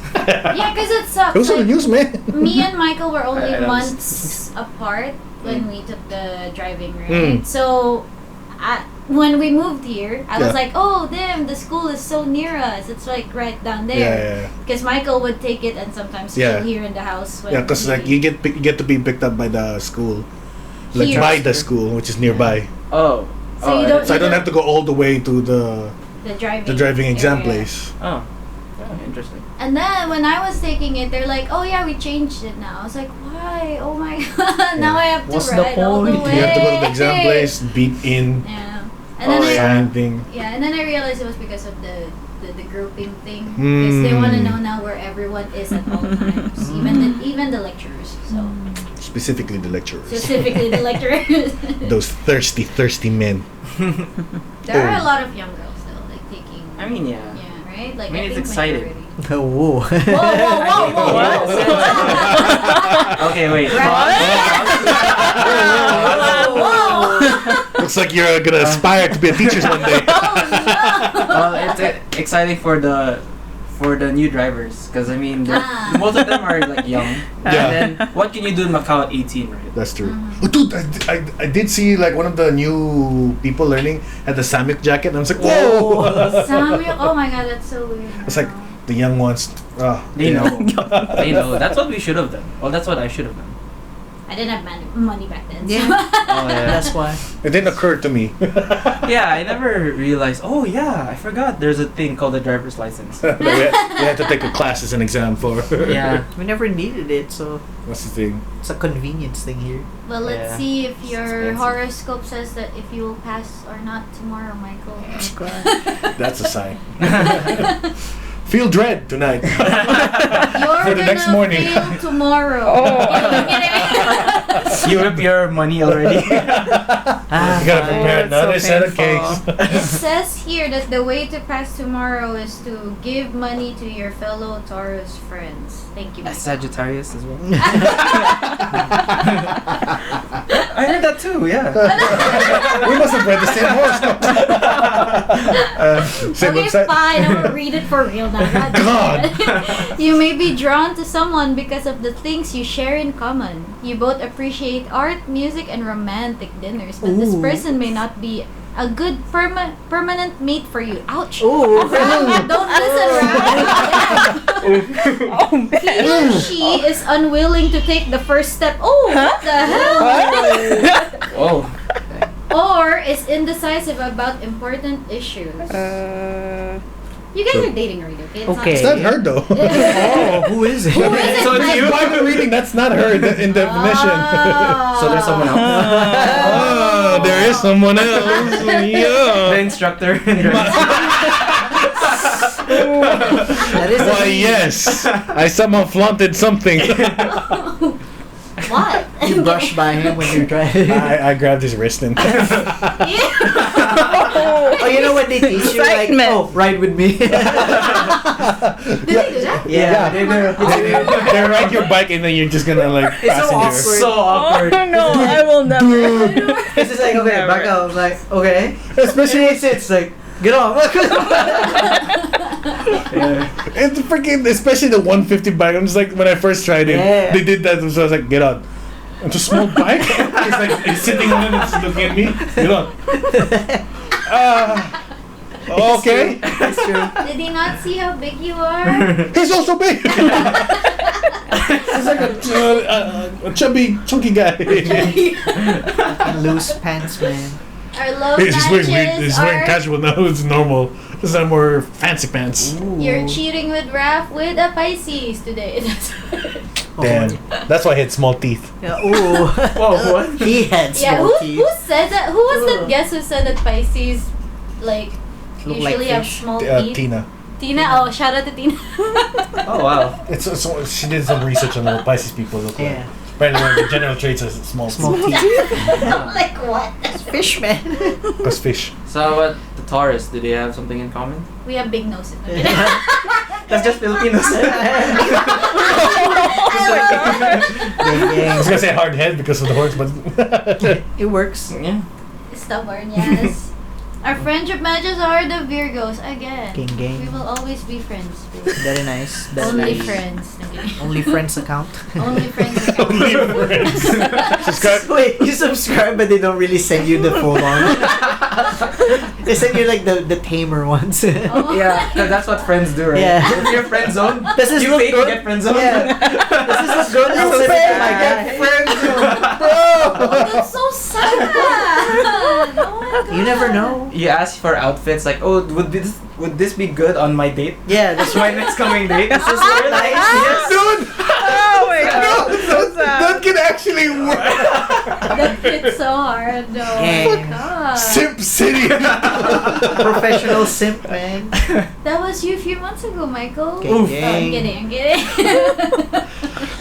Yeah, because it sucks. It was on the Like, news, man. me and Michael were only I don't- months apart when we took the driving, right? So, when we moved here, I was Yeah. like, oh, damn, the school is so near us. It's like right down Yeah, there. yeah, Because Michael would take it and sometimes Yeah. chill here in the house. When yeah. Because like you get to be picked up by the school, Like Here. by the school, which is nearby. Oh. So you don't- So I don't have to go all the way to the driving exam area. place. Oh. Interesting. And then when I was taking it, they're like, "Oh yeah, we changed it now." I was like, "Why? Oh my god! Now I have to What's the ride all the point? way." You have to go to the exam place, beat in, Yeah. And then sign thing. and then I realized it was because of the grouping thing. Because they want to know now where everyone is at all times, even the lecturers. So Specifically the lecturers. specifically the lecturers. Those thirsty men. There are a lot of young girls though, like taking. I mean, yeah. Yeah, right. Like I mean, it's think exciting. majority. Whoa. Whoa. Okay, wait. Looks like you're gonna aspire to be a teacher one day. Well, it's exciting for the new drivers, because I mean, most of them are like young. Yeah. And then what can you do in Macau at 18, right? That's true. Oh, dude, I did see like one of the new people learning had the Samyuk jacket, and I was like, whoa! Samuel, oh my god, that's so weird. It's like the young ones. They know. They know. That's what we should have done. Well, that's what I should have done. I didn't have money back then. Yeah. So. Oh yeah. That's why. It didn't occur to me. Yeah, I never realized. Oh yeah, I forgot. There's a thing called the driver's license. That we had to take a class as an exam for. Yeah. We never needed it, so What's the thing? it's a convenience thing here. Well, let's Yeah. see if It's your expensive. horoscope says that if you will pass or not tomorrow, Michael. That's a sign. Feel dread tonight. You're For the next gonna morning. fail tomorrow. You have your money already. You gotta prepare another so set of painful. cakes. It says here that the way to pass tomorrow is to give money to your fellow Taurus friends. Thank you, Michael. Sagittarius as well. I heard that too. Yeah. We must have read the same horoscope. Same Okay, website. fine. I'm gonna read it for real now. God. You may be drawn to someone because of the things you share in common. You both appreciate art, music, and romantic dinners, but this Ooh. person may not be a good permanent mate for you. Ouch. Ooh. Don't listen, right? He or she is unwilling to take the first step. Oh, what the hell? Oh. Or is indecisive about important issues. You guys are dating already, okay? It's Okay. It's not her though. Oh, who is it? Who is it? So it's you? Bible reading, that's not her in definition. So there's someone else. Oh, there is someone else. The Yeah. instructor. That is Why, yes. I somehow flaunted something. What? You brush by him when you're driving. I grabbed his wrist and Oh, you know what they teach you? Like, Excitement. oh, ride with me. Did they do that? Yeah, they ride your bike and then you're just gonna like It's so passenger. awkward. So awkward. Oh no, I will never. It's just like, okay, Never. back up. I was like, okay. Especially It's like, get off. and the freaking, especially the 150 bike. I'm just like, when I first tried it, Yeah. they did that, so I was like, get on. It's a small bike. It's like it's sitting on it and it's looking at me. Get on. Okay. It's true. Did he not see how big you are? He's also big. He's like a chubby, chunky guy. Loose pants, man. Our love He's wearing matches he's wearing are casual now. It's normal. This is more fancy pants. you're cheating with Raph with a Pisces today. Damn. That's why he had small teeth. Yeah, ooh. Whoa, what? He had Yeah, small who teeth. said that? Who was that Ugh. guest who said that Pisces like Look usually like have fish. small teeth? Tina. Tina, oh shout out to Tina. Oh wow. She did some research on what Pisces people look like. Yeah. Apparently, one of the general traits is small Small teeth. teeth. Like what? Fish, man. Because fish. So how about the Taurus? Do they have something in common? We have big noses. That's just Filipinos. I was gonna say hard head because of the horns, but It works. Yeah. Stubborn, yes. Our friendship matches are the Virgos again. Gang, gang. We will always be friends. Babe. Very nice. Very Only nice. friends. Okay. Only friends account. Only friends. account. Only friends. Subscribe. Wait, you subscribe but they don't really send you the full on. They send you like the tamer ones. Oh. Yeah, that's what friends do, right? Yeah. If you're friend zone, This is you look pay to good. get friend zone. Yeah. This is what's good. That's I'll send it fair. to my guy. Oh, that's so sad. Oh my god. You never know. You ask for outfits like, oh, would this be good on my date? Yeah, that's My next coming date. This is so nice. Yes. Dude, Oh my god. So sad. that can actually work. That hit so hard though. Oh my Yeah. god. Simp City. Professional simp, man. That was you a few months ago, Michael. Gang, Oh, I'm gang. kidding. I'm kidding.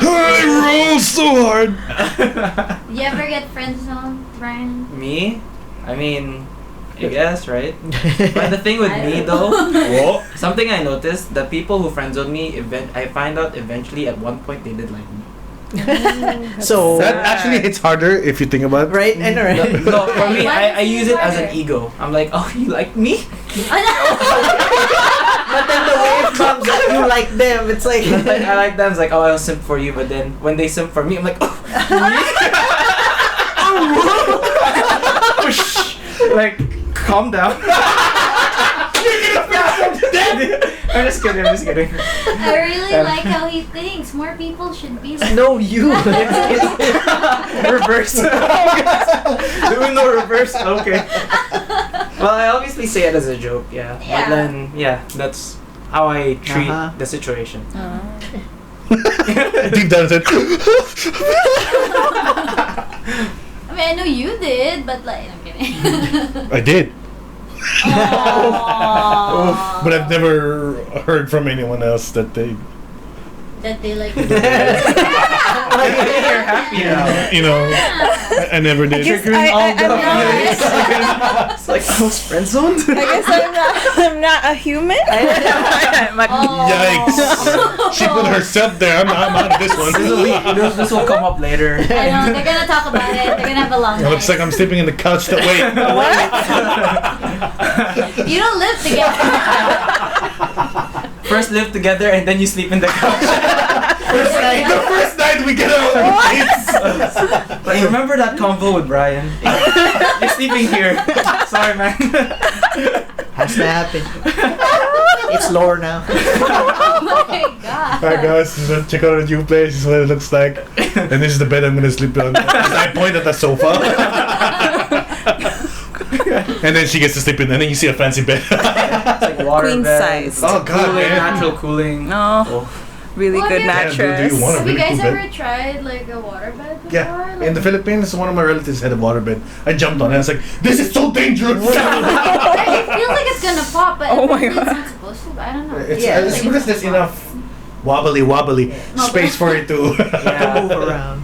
I roll so hard. You ever get friend zoned, Bryan? Me? I mean, I guess, right? But the thing with I me don't though, know. something I noticed, the people who friendzone me, I find out eventually at one point they did like me. So, That actually hits harder if you think about it. right? I know, right? No, for me, Why I is it use it as an harder? ego. I'm like, oh, you like me? But then the wave comes that you like them. It's like I like them. It's like, oh, I'll simp for you. But then when they simp for me, I'm like, oh, oh shh. Like, calm down. I'm just kidding. I'm just kidding. I really like how he thinks. More people should be like no, you. It's reverse. Doing no reverse. Okay. Well, I obviously say it as a joke. Yeah. Yeah. But then, yeah, that's how I treat Uh-huh. the situation. Deep down inside. I mean, I know you did, but like, I'm kidding. I did, Aww. but I've never heard from anyone else that they, That they like. You're happy now. you know, I never did. guess Triggering all the I'm not- feelings. It's like I was friend zoned. I guess I'm not a human. I'm a- Oh. Yikes! She put herself there. I'm out of this one. This will come up later. I know, they're gonna talk about it. They're gonna have a long It looks like night. I'm sleeping in the couch. That wait. You don't live together. First live together and then you sleep in the couch. The first night we get out. Like, remember that convo with Bryan? You're sleeping here. Sorry, man. Has to happen. It's lore now. Oh my god. Alright guys, check out a new place. This is what it looks like. And this is the bed I'm gonna sleep on. I point at the sofa. And then she gets to sleep in, and then you see a fancy bed. It's like water Queen bed. size. Oh, God, Cooling, man. natural cooling. No, Oh. really Well, good yeah. Yeah, do you mattress. want a Have you really guys cool ever bed? tried like a waterbed before? Yeah, Like, in the Philippines, one of my relatives had a waterbed. I jumped on it. I was like, "This is so dangerous." it feels like it's gonna pop, but Oh my it's God. not supposed to. But I don't know. It's, Yeah, it's like because there's gonna enough wobbly space for it to. Yeah. Move around.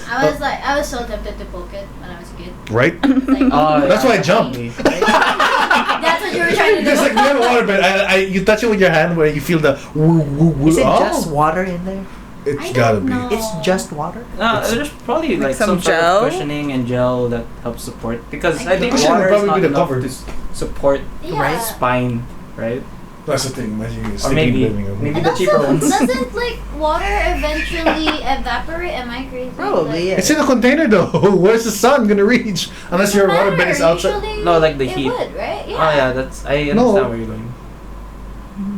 I was so tempted to poke it when I was a kid. Right? Like, Oh, That's why I jumped. That's what you were trying to do. Just like we have a waterbed, you touch it with your hand where you feel the woo woo woo. Is it Oh, just water in there? it's I gotta don't be. know. It's just water? There's probably like some some sort gel? of cushioning and gel that helps support because I think Cushion would water is probably not be the enough cover. to support Yeah. Right. spine, right? That's the thing. Imagine you Or sleeping maybe in the living room. maybe And the cheaper also, ones. doesn't like water eventually evaporate? Am I crazy? Probably, Like, yeah. It's in a container though. Where's the sun gonna reach? Unless your doesn't waterbed is matter, outside. usually No, like the it heat. would, right? Yeah. Oh yeah, that's I understand No. where you're going.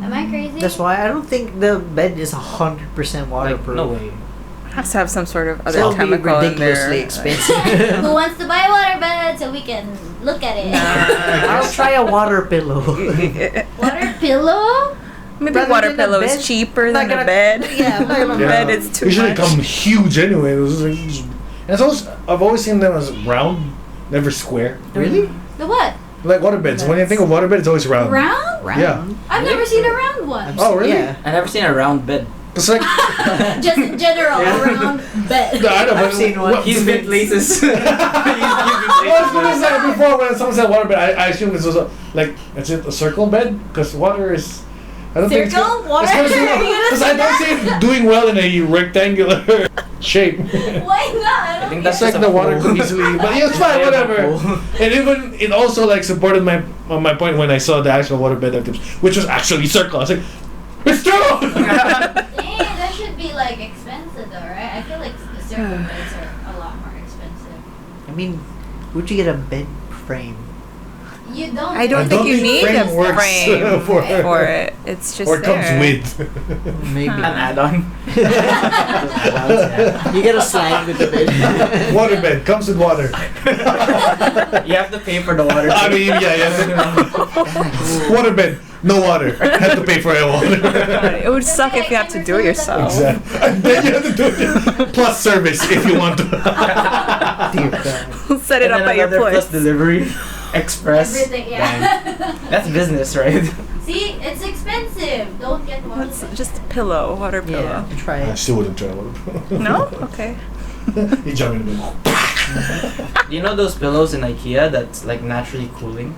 Am I crazy? That's why I don't think the bed is 100% Like, waterproof. no way. Has to have some sort of other It'll be chemical in ridiculously there. expensive. Who wants to buy a waterbed so we can look at it? I'll try a water pillow. Water pillow? Maybe Rather water than a pillow bed, is cheaper not than a gonna- bed. yeah, I'm not gonna- Yeah. Bed is too Usually much. come huge anyway. It was like, and it's always, I've always seen them as round, never square. Really? The what? Like waterbeds. When you think of waterbed, it's always round. Round? Yeah. I've never seen a round one. Oh, really? Yeah. I never seen a round bed. It's like Just in general, Yeah. a round bed. I don't know. I've seen one. He's been places. He's been Well, it's because places. like before when someone said waterbed, I assume this was like is it a circle bed? Because water is. I don't think Circle? Water? Because Are you gonna I say don't see it doing well in a rectangular shape. Why not? I I think It's that's like just the a water pool. could easily, but yeah, it's fine, Yeah, whatever. pool. And even it also like supported my point when I saw the actual waterbed actives, which was actually circle. I was like, it's true. Dang, that should be like expensive though, right? I feel like the circle beds are a lot more expensive. I mean, would you get a bed frame? You don't. I don't think you need frame a works, frame for for it. It's just or it comes there. with. Maybe. An add-on. You get a slide with the bed. Waterbed comes with water. You have to pay for the water. I mean, yeah. Waterbed, no water. Have to pay for a water. It would suck if you have to do it yourself. Exactly. And then you have to do it. Plus service if you want to. Dear God. Set it And up then at your another place. plus delivery, express. Everything, yeah. That's business, right? See, it's expensive. Don't get one. What's just a pillow, water pillow. Yeah, try I it. still wouldn't try water. No? Okay. You jump in the middle. You know those pillows in IKEA that's like naturally cooling?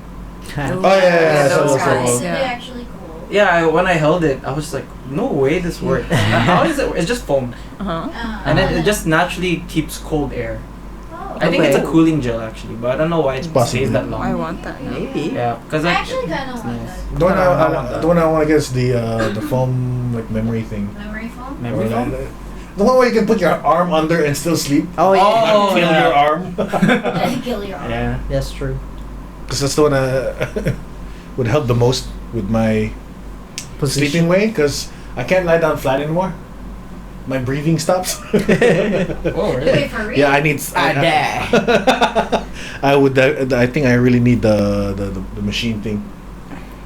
Oh yeah, those so guys. Are Yeah. they actually cool? Yeah, when I held it, I was like, no way this works. How is it? It's just foam. Uh-huh. And then it just naturally keeps cold air. Oh. I think it's a Okay. cooling gel actually, but I don't know why it possibly. stays that long. I want that now. Maybe. Yeah, because I like actually kind of it's want nice. that. The one I want that. the one I want to get is the foam like memory thing. Memory foam? Memory Or foam? The one where you can put your arm under and still sleep. Oh yeah. Oh, Feel yeah. your arm. Kill your arm. Yeah. That's true. Because that's the one would help the most with my sleeping way. Because I can't lie down flat anymore. My breathing stops. Oh, really? Wait, for real? Yeah, I need. I would. I think I really need the machine thing.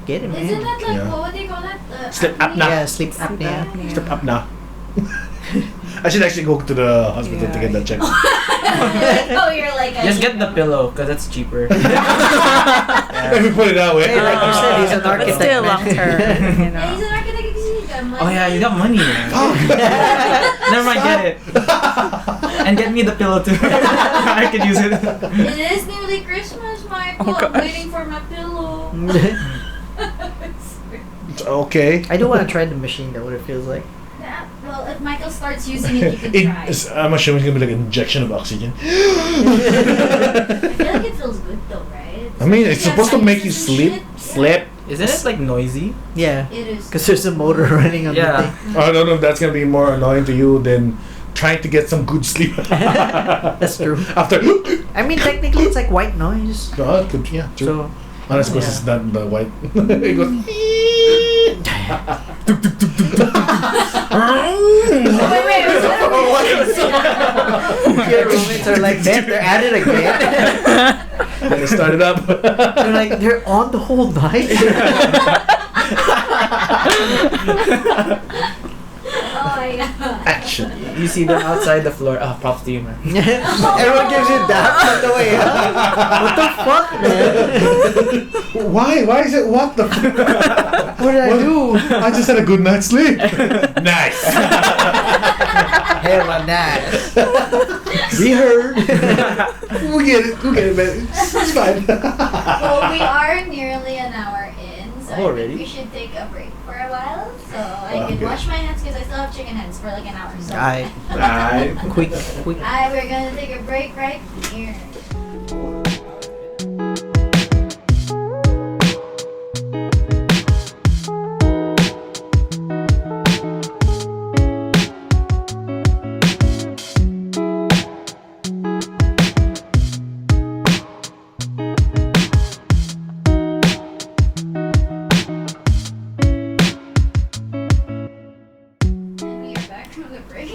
Get it, man. Isn't that like, Yeah. what would they call that? Sleep apnea? apnea. Yeah, sleep apnea. Step up now. I should actually go to the hospital to get that checked. Oh, you're like. Just get the pillow because it's cheaper. Let me put it that way. Hey, like you said, he's an But architect. still man. long term, you Yeah, he's know. an architect. He's got money. Oh yeah, you got money. Never mind, get it. And get me the pillow too. I can use it. It is nearly Christmas, Michael. Oh, I'm gosh. waiting for my pillow. Okay. I do want to try the machine though, what it feels like. Yeah, well, if Michael starts using it, you can try. I'm assuming it's gonna be like an injection of oxygen. I feel like it feels good though, right? I mean, it's Yeah, supposed to make you sinuses and sleep. shit. Sleep. Isn't it like noisy? Yeah. It is. Because there's a motor running on Yeah. the thing. I don't know if that's gonna be more annoying to you than trying to get some good sleep. That's true. After. I mean, technically, it's like white noise. Oh, good. Yeah, true. So, Unless of course yeah. it's not the white. It goes. Wait, your roommates are like, damn, they're at it again. Then it started up. They're like, they're on the whole night. Oh my god. Action. You see them outside the floor. Ah, props to you, man. Everyone gives you that on the way up. What the fuck, man? Why? Why is it what the? What What did I do? I just had a good night's sleep. Nice. Hell on that. We heard. We get it. We get it, man. It's fine. Well, we are nearly an hour in, so I Already? think we should take a break for a while. So I can Okay. wash my hands because I still have chicken hands for like an hour. So. Aye. Aye. Quick. Alright, we're gonna take a break right here. And we are back from the break.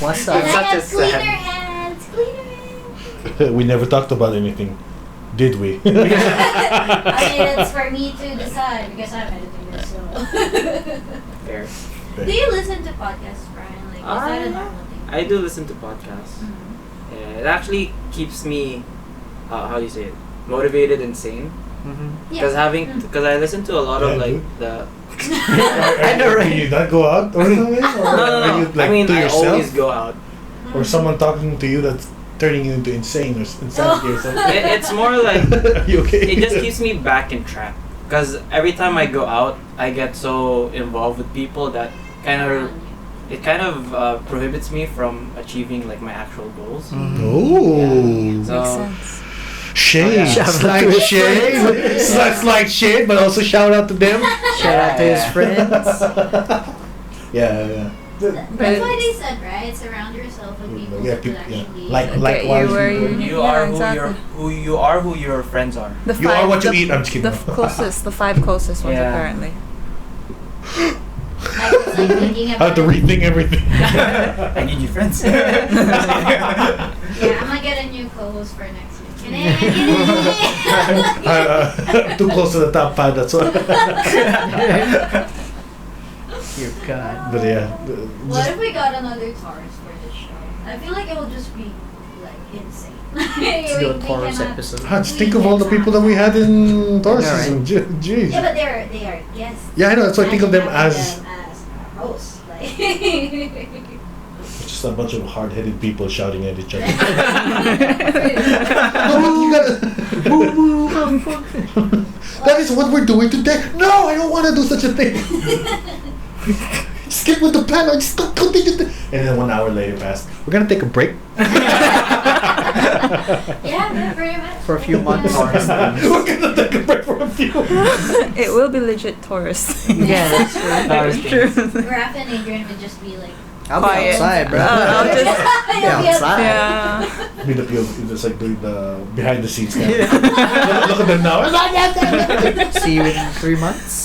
What's And up? I Such have a cleaner sad- hands, cleaner hands. We never talked about anything, did we? I mean, it's for me to decide because I'm editing this. So. Fair. Do you listen to podcasts, Brian? Like, is that a normal thing? I do listen to podcasts. Mhm. Yeah, it actually keeps me, how do you say it, motivated and sane. Because I listen to a lot of Yeah, like dude. the. I know, right? Can you not go out or something? Or No. are you, like, I mean, to I yourself? always go out. Or someone talking to you that's turning you into insane or insanity or something? It's more like Are you okay? it just keeps me back in track. Because every time I go out, I get so involved with people that kind of it kind of prohibits me from achieving like my actual goals. Ooh. So, Makes sense. Shade. Shout Slight shade. Slight shade, but also shout out to them. Shout out to his friends. Yeah. That's why they said, right? Surround yourself with people Yeah, who could actually like Get likewise. you where people. you Yeah, are exactly. who you are who your friends are. The You are what you the- eat. I'm just kidding. The closest, the 5 closest ones Yeah. apparently. I was like thinking I about have to rethink everything. I need you friends. Yeah, I'm gonna get a new co-host for next week. Too close to the top 5. That's why. Dear God. But yeah. What if we got another Taurus for this show? I feel like it will just be like insane. Let's do a Taurus cannot- episode. Just think of all the people that we had in Taurus Yeah, right. season. Jeez. Yeah, but they are guests. Yeah, I know. That's why I think of them Imagine as having them as hosts. Like just a bunch of hard-headed people shouting at each other. Yeah. No, you gotta. That is what we're doing today. No, I don't want to do such a thing. Skip with the plan. I just continue. And then 1 hour later passed. We're gonna take a break. Yeah, pretty much. For a few months. Taurus. We're gonna take a break for a few. It will be legit Taurus. Yeah, that's true. Taurus True. Raph and Adrian would just be like, I'll be Quiet. outside, bro. I'll just- You'll be outside. Yeah. Be the POV, just like doing the behind the scenes camera. Look at them now. See you in 3 months.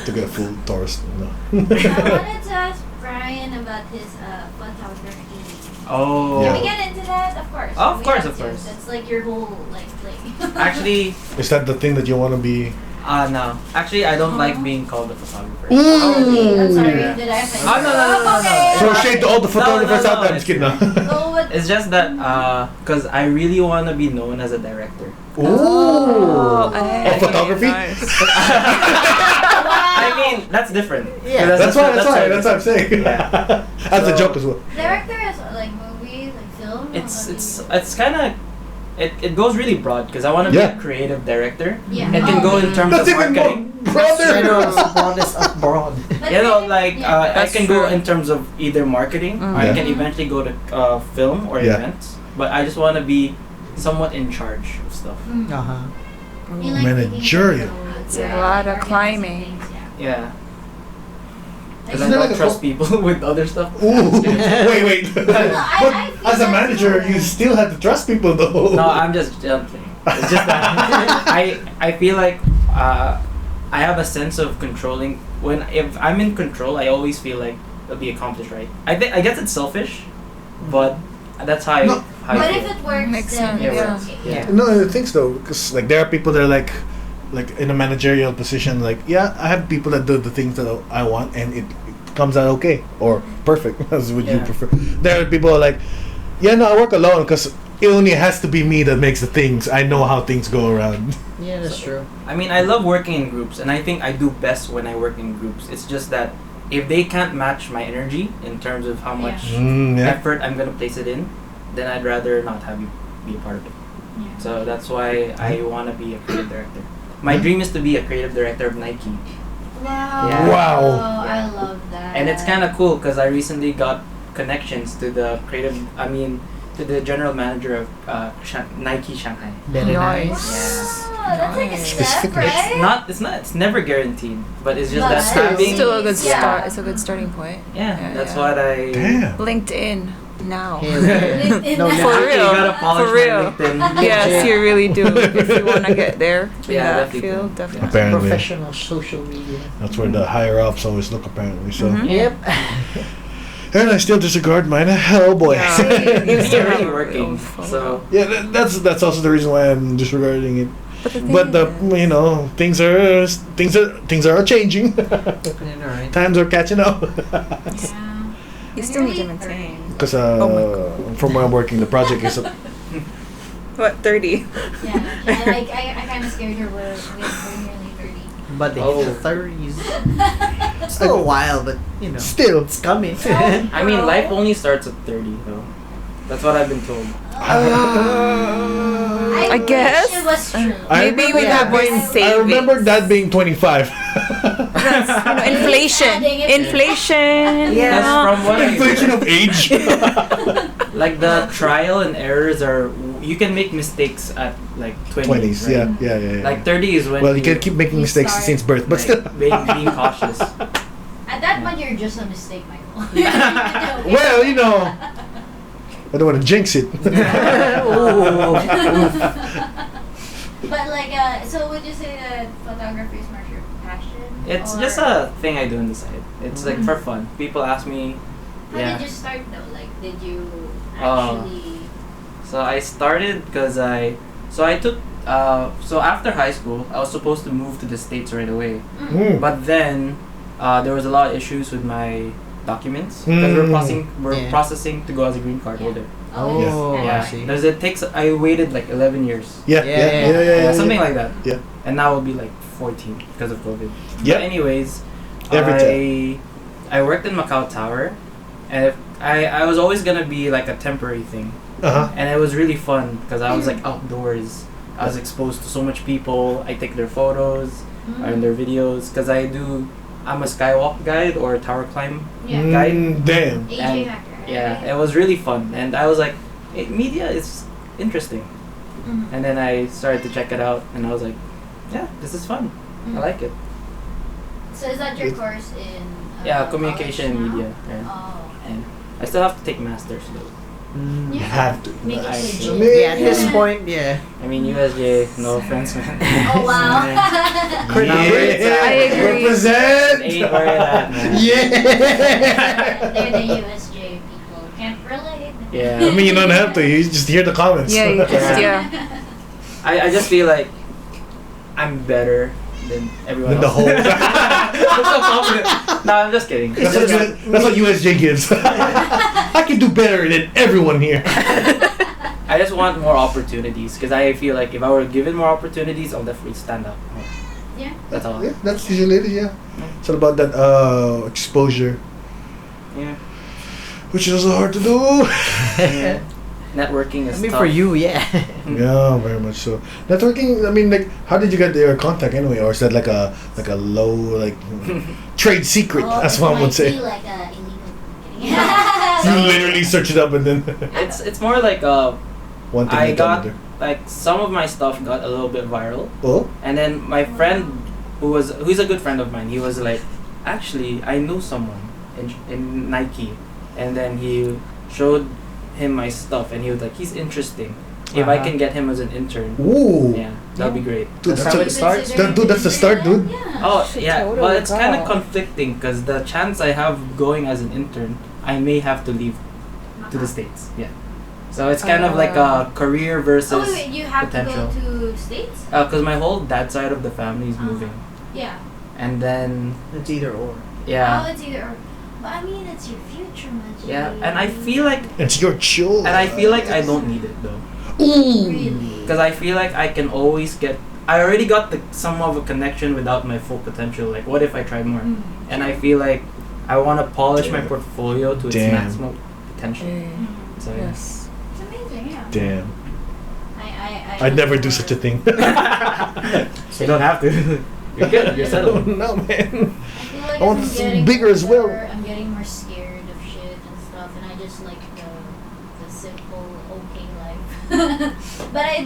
To get a full Taurus. No. I wanted to ask Bryan about his photography. Oh. Yeah. Can we get into that? Of course. Of We course, have of to. course. That's like your whole like thing. Actually, Is that the thing that you want to be? no. Actually, I don't like being called a photographer. I'm sorry. Yeah. Did I offend Oh, you? no. Okay. Throw shade to all the photographers no, out there. I'm it's just kidding. fine. Oh, what? It's just that, cause I really want to be known as a director. Ooh. Hey, Oh, photography? nice. I mean, that's different. Yeah. That's why what I'm saying. Yeah. That's a joke as well. Director is like movie, like film. or what do you do? It's kind of. It goes really broad because I want to be Yeah. a creative director. Yeah. It can go in terms That's of even more marketing. brother. Broadest up broad. But You know, then- like yeah. I That's can go true. in terms of either marketing, or I Yeah. can eventually go to film or Yeah. events. But I just want to be somewhat in charge of stuff. Mm. Uh-huh. You like Managerial. taking control, It's a right, lot of organizing climbing. things, yeah. Yeah, because I Isn't there don't like a trust people with other stuff. Ooh. Wait. I But feel as a that manager, too. you still have to trust people though. No, I'm just playing. It's just that I feel like I have a sense of controlling. If I'm in control, I always feel like it'll be accomplished right. I guess it's selfish, but that's how No. how I But feel. if it works, Makes then sense, it's yeah. okay. Yeah. No, I think so. Because like there are people that are like in a managerial position. Like I have people that do the things that I want, and it comes out okay or perfect, as would you Yeah. prefer. There are people who are like, yeah, no, I work alone because it only has to be me that makes the things. I know how things go around. Yeah, that's true. I mean, I love working in groups, and I think I do best when I work in groups. It's just that if they can't match my energy in terms of how much Yeah. effort I'm gonna place it in, then I'd rather not have you be a part of it. Yeah. So that's why I want to be a creative director. My dream is to be a creative director of Nike. Wow. Yeah. Wow. I love that. And it's kind of cool because I recently got connections to the to the general manager of Nike Shanghai. Very Nice. nice. Oh, that's like a step, Specific. right? It's never guarguarenteed, but it's just But that having. Still a good Yeah. start. It's a good starting point. Yeah, that's yeah. what I. Damn. LinkedIn now. Hell yeah. No, For Actually, real. you gotta polish For my real. LinkedIn. Yes, you really do. If you want to get there in Yeah, that definitely. field, definitely. Apparently. Professional social media. That's where the higher ups always look. Apparently, so. Mhm. Yep. And I still disregard mine. Oh boy. Yeah. You're still already have a working, real phone. so Yeah, that's also the reason why I'm disregarding it. But the thing But is, things are changing. Alright. Times are catching up. Yeah. you still need to maintain. Because Oh my from where I'm working, the project is What, 30? Yeah. I kind of scared her with we're nearly 30. But they Oh. hit the 30s. Still a while, but you know. still. It's coming. I mean, life only starts at 30, though. That's what I've been told. I I guess. wish it was true. Maybe we have more I savings. remember that being 25. Inflation. Inflation. Because from what I Inflation of age. like the trial and errors are, you can make mistakes at like 20s. 20s, right? yeah. Like 30 is when Well, you can keep making you mistakes start, since birth, but like, still. being cautious. At that point, you're just a mistake, Michael. Well, you know, I don't want to jinx it. But like, so would you say that photography is more your passion? It's or just a thing I do on the side. It's like for fun. People ask me, How yeah. did you start though? Like, did you Oh. actually? So I started because I took, so after high school, I was supposed to move to the States right away. Mm. But then, there was a lot of issues with my documents because we're processing to go as a green card holder. Oh, Oh, Yeah, I see. because it takes. I waited like 11 years. Yeah. Something like that. Yeah. And now it'll be like 14 because of COVID. Yep. But anyways, Every I worked in Macau Tower, and I was always gonna be like a temporary thing, Uh-huh. and it was really fun because I was like outdoors. I was exposed to so much people. I take their photos and their videos because I'm a skywalk guide or a tower climb Yeah. guide. Damn. AJ And- Hacker. Right? Yeah, it was really fun, and I was like, hey, media is interesting. Mhm. And then I started to check it out, and I was like, yeah, this is fun. I like it. So is that your course in? Yeah, communication and college now? media. Yeah. Oh. And I still have to take masters though. You Yeah. have to. Make it I- legit. Yeah, at this point, yeah. I mean, USJ, no offense, man. Oh wow. Yeah. I agree. Represent. Ain't where it at, man. Yeah. They're the USJ people. Can't relate. Yeah. I mean, you don't have to. You just hear the comments. Yeah, you just, Yeah. I just feel like I'm better than everyone Than the else. whole. I'm so confident. No, I'm just kidding. That's what USJ gives. I can do better than everyone here. I just want more opportunities because I feel like if I were given more opportunities, I'll definitely stand up. Yeah. That's all. Yeah, that's usually it. Yeah. It's all about that exposure, Yeah. which is also hard to do. Yeah. Networking I is mean, tough. for you, yeah. Yeah, very much so. Networking. I mean, like, how did you get their contact anyway, or is that like a low trade secret? Oh, That's it what I might would say. be like a illegal. You literally search it up and then It's more like one thing I led to got another. like some of my stuff got a little bit viral, Oh. and then my friend who's a good friend of mine, he was like, actually I know someone in Nike, and then he showed him my stuff, and he was like, he's interesting. If I can get him as an intern, Ooh. yeah, that'd be great. Dude, That's that's how a- it starts. Dude, that's the start, dude. Yeah. Oh Should yeah, totally but it's kind of go. conflicting because the chance I have going as an intern, I may have to leave to the States. Yeah, so it's kind of like a career versus Oh wait, you have potential. to go to States? Because my whole dad side of the family is moving, Yeah. and then It's either or. Oh, yeah, it's either or. But I mean, it's your future, Majid. yeah, and I feel like It's your chill. I don't need it though, Really? because I feel like I can always get. I already got some of a connection without my full potential. Like, what if I tried more? Mm. And I feel like I want to polish my portfolio to its Damn. maximum potential. So yeah. Yes. It's amazing, yeah. Damn. I I'd never do such a thing. You don't have to. You're good. You're settled. No, man. I feel like I want I'm something getting bigger as well. older, I'm getting more scared of shit and stuff, and I just like the simple, okay life. But I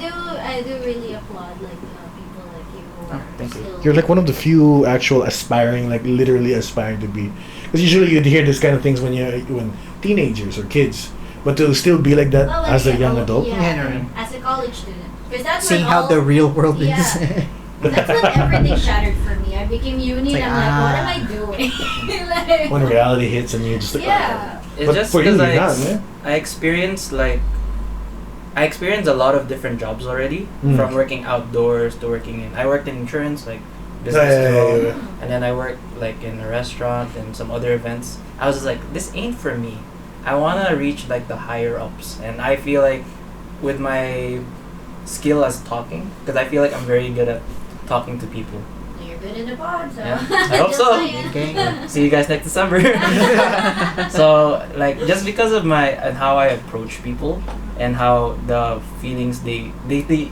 do really applaud like people like you who are thank you. still. You're like one of the few actual aspiring, like literally aspiring to be. Because usually you'd hear this kind of things when teenagers or kids, but to still be like that Well, like, as a yeah, young oh, adult. Yeah, as a college student, because that's Seeing when how all, the real world is. Yeah. That's when everything shattered for me. I became uni, It's and like, I'm like, what am I doing? Like, When reality hits and you just like, yeah. It's But just for you, because you're not, man. I experienced a lot of different jobs already, Mm. from working outdoors to working in. I worked in insurance, like business Yeah. development, and then I worked like in a restaurant and some other events. I was just like, this ain't for me. I wanna reach like the higher ups, and I feel like with my skill as talking, because I feel like I'm very good at talking to people. You're good in the pod, so. Yeah. I hope so. Okay. See you guys next December. So like just because of my and how I approach people and how the feelings they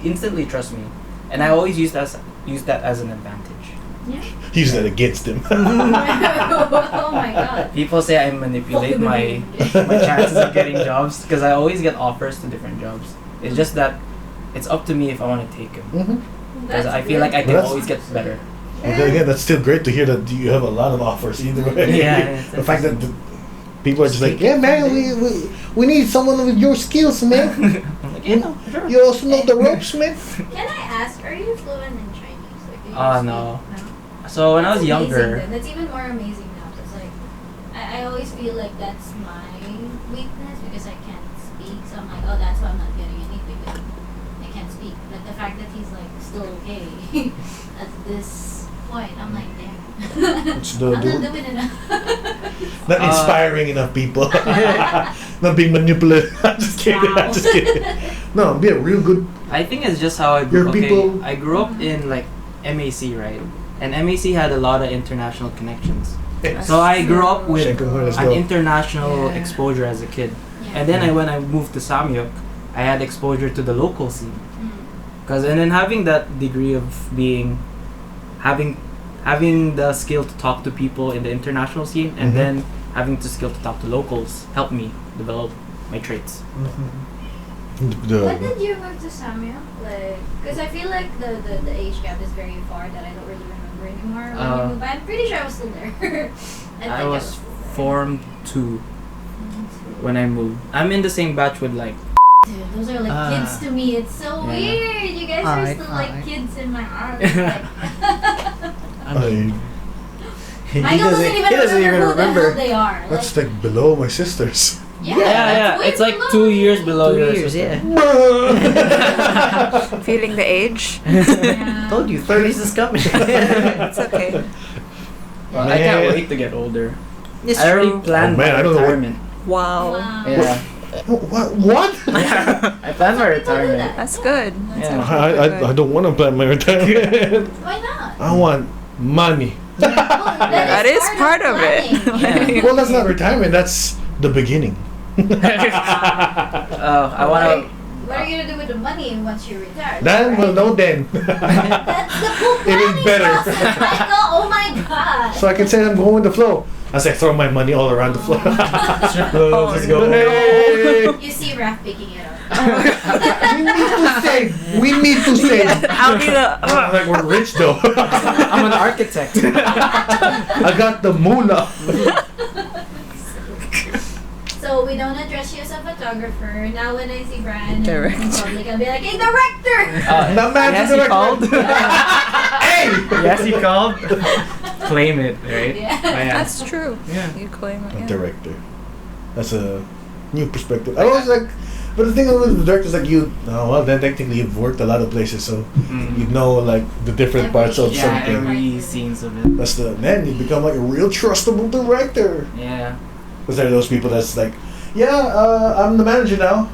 instantly trust me, and I always use that as an advantage. Yeah. Use that against him. Oh my god. People say I manipulate my chances of getting jobs because I always get offers to different jobs. It's just that it's up to me if I want to take them. Mm-hmm. Because I feel like I can always get better. But then again, that's still great to hear that you have a lot of offers either way. Yeah, The fact that people are just like, yeah, man, we need someone with your skills, man. I'm like, yeah, sure. You also know the ropes, man. Can I ask, are you fluent in Chinese? Like, do you No. speak? So when I was That's amazing younger, then. That's even more amazing now. It's like, I always feel like that's my weakness because I can't speak. So I'm like, oh, that's why I'm not getting anything. Because I can't speak. But the fact that he's like still okay at this point, I'm like, damn. It's I'm not doing enough. not inspiring enough people. Not being manipulated. I'm just kidding. I'm just kidding. No, be a real good. I think it's just how I grew Your up. people- I grew up in like MAC, right? And MAC had a lot of international connections. So I grew up with Let's an go. international Yeah. exposure as a kid. Yeah. And then when I moved to Samyuk, I had exposure to the local scene. And then having that degree of having the skill to talk to people in the international scene, and Mhm. then having the skill to talk to locals helped me develop my traits. When The, did you move to Samuel? Like, because I feel like the age gap is very far that I don't really remember anymore when you moved. But I'm pretty sure I was still there. I was Form 2 when I moved. I'm in the same batch with like Dude, those are like kids to me. It's so Yeah. weird. You guys are still like kids in my arms. Like, Michael doesn't even remember who the hell they are. that's like below my sisters. yeah, yeah. way It's like below 2 me. years below 2 your years, sister. yeah. Feeling the age? Yeah. Told you, 30s is coming. It's okay. Well, I can't Man. wait to get older. It's I already true. planned Oh, man, my I don't know what- retirement. Wow. Wow. Yeah. What? I planned my Some people do retirement. that. That's good. That's Yeah. actually I don't want to plan my retirement. Why not? I want money. Well, That is part of it. planning. Yeah. Well, that's not retirement. That's the beginning. I want to. What are you gonna do with the money once you retire? Then, well, no, then. That's the whole Even planning better. process, Michael. Oh my god. So I can say I'm going with the flow. I was like, throw my money all around the floor. Oh, Let's go. no. Hey. You see Raph picking it up. We need to save. We need to save. I'll be the. I'm like, we're rich though. I'm an architect. I got the moolah. So we don't address you as a photographer. Now when I see Bryan in Director. public, I'll be like, hey, director! The man yes, to he the called. Hey! Yes, he called. Claim it, right? Yeah. That's true. Yeah. You claim it. A Yeah. director. That's a new perspective. I was like, but the thing with the director is like well, then technically you've worked a lot of places, so you know like the different parts of Yeah, something. every scenes of it. That's then you become like a real trustable director. Yeah. Because there are those people that's like, I'm the manager now.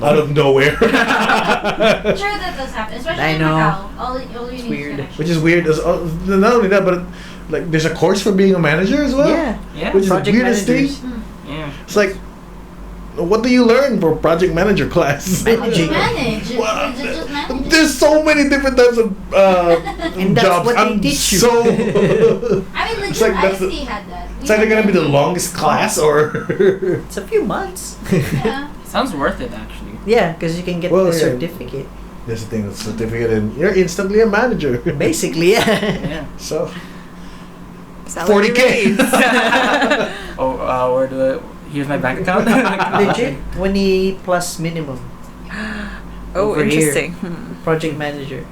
Out of nowhere. Sure, that does happen, especially I in know. Macau. All you It's need weird. is Which is weird. Not only that, but like there's a course for being a manager as well. Yeah. Yeah. Which is the Project weirdest managers. thing. Yeah. It's like, what do you learn for project manager class? Managing. manage. Wow. Just manage. There's so many different types of And that's jobs. what they I'm teach you. so. I mean, legit, It's like that's IST had that. It's either gonna be the longest class or. It's a few months. Yeah. Sounds worth it actually. Yeah, because you can get Well, the yeah. certificate. There's the thing, the certificate, and you're instantly a manager. Basically, yeah. Yeah. So. Salary 40K. raise. Where do I? Here's my bank account. Legit, 20 plus minimum. Oh, Over here. interesting. Hmm. Project manager.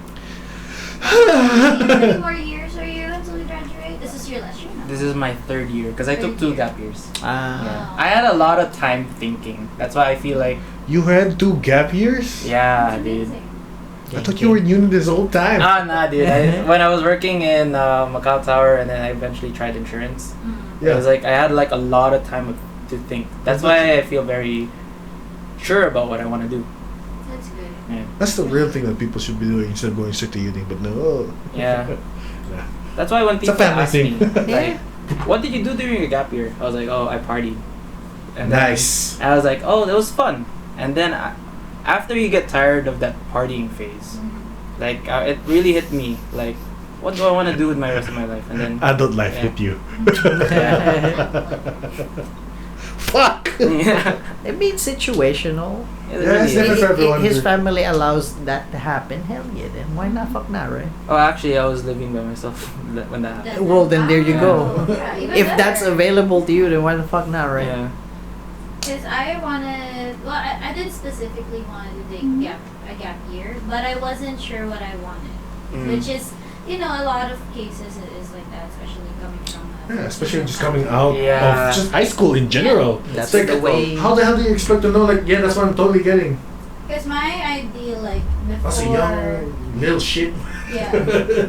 How many more years are you until you graduate? This is your last year now. This is my 3rd year because I took 2 gap years. Ah. I had a lot of time thinking. That's why I feel like, You had 2 gap years? yeah, That's dude. amazing. I thought you were in uni this whole time. Nah, dude. When I was working in Macau Tower and then I eventually tried insurance, Mm. it was like I had like a lot of time to think. That's why I feel very sure about what I want to do. That's good. Yeah. That's the real thing that people should be doing instead of going straight to uni. But no. Yeah. Nah. That's why when It's a people family ask thing. me, like, what did you do during your gap year? I was like, oh, I partied. And then Nice. I was like, oh, that was fun. And then after you get tired of that partying phase, like it really hit me. Like, what do I want to do with my rest of my life? And then Adult life yeah. hit you. Yeah. Fuck. Yeah. It means situational. It Yeah, it's really is. different for everyone. His family allows that to happen. Hell yeah, then why not fuck now, right? Oh, actually, I was living by myself when that happened. Well, then there you go. Yeah, even If that's better. available to you, then why the fuck not, right? Yeah. Because I wanted, well, I didn't specifically want to take a gap year, but I wasn't sure what I wanted. Which is, you know, a lot of cases it is like that, especially coming from Yeah, especially just coming out Yeah. of just high school in general. That's It's like, the way. how the hell do you expect to know? Like, yeah, that's what I'm totally getting. Because my ideal, like, before... That's a young little shit. Yeah.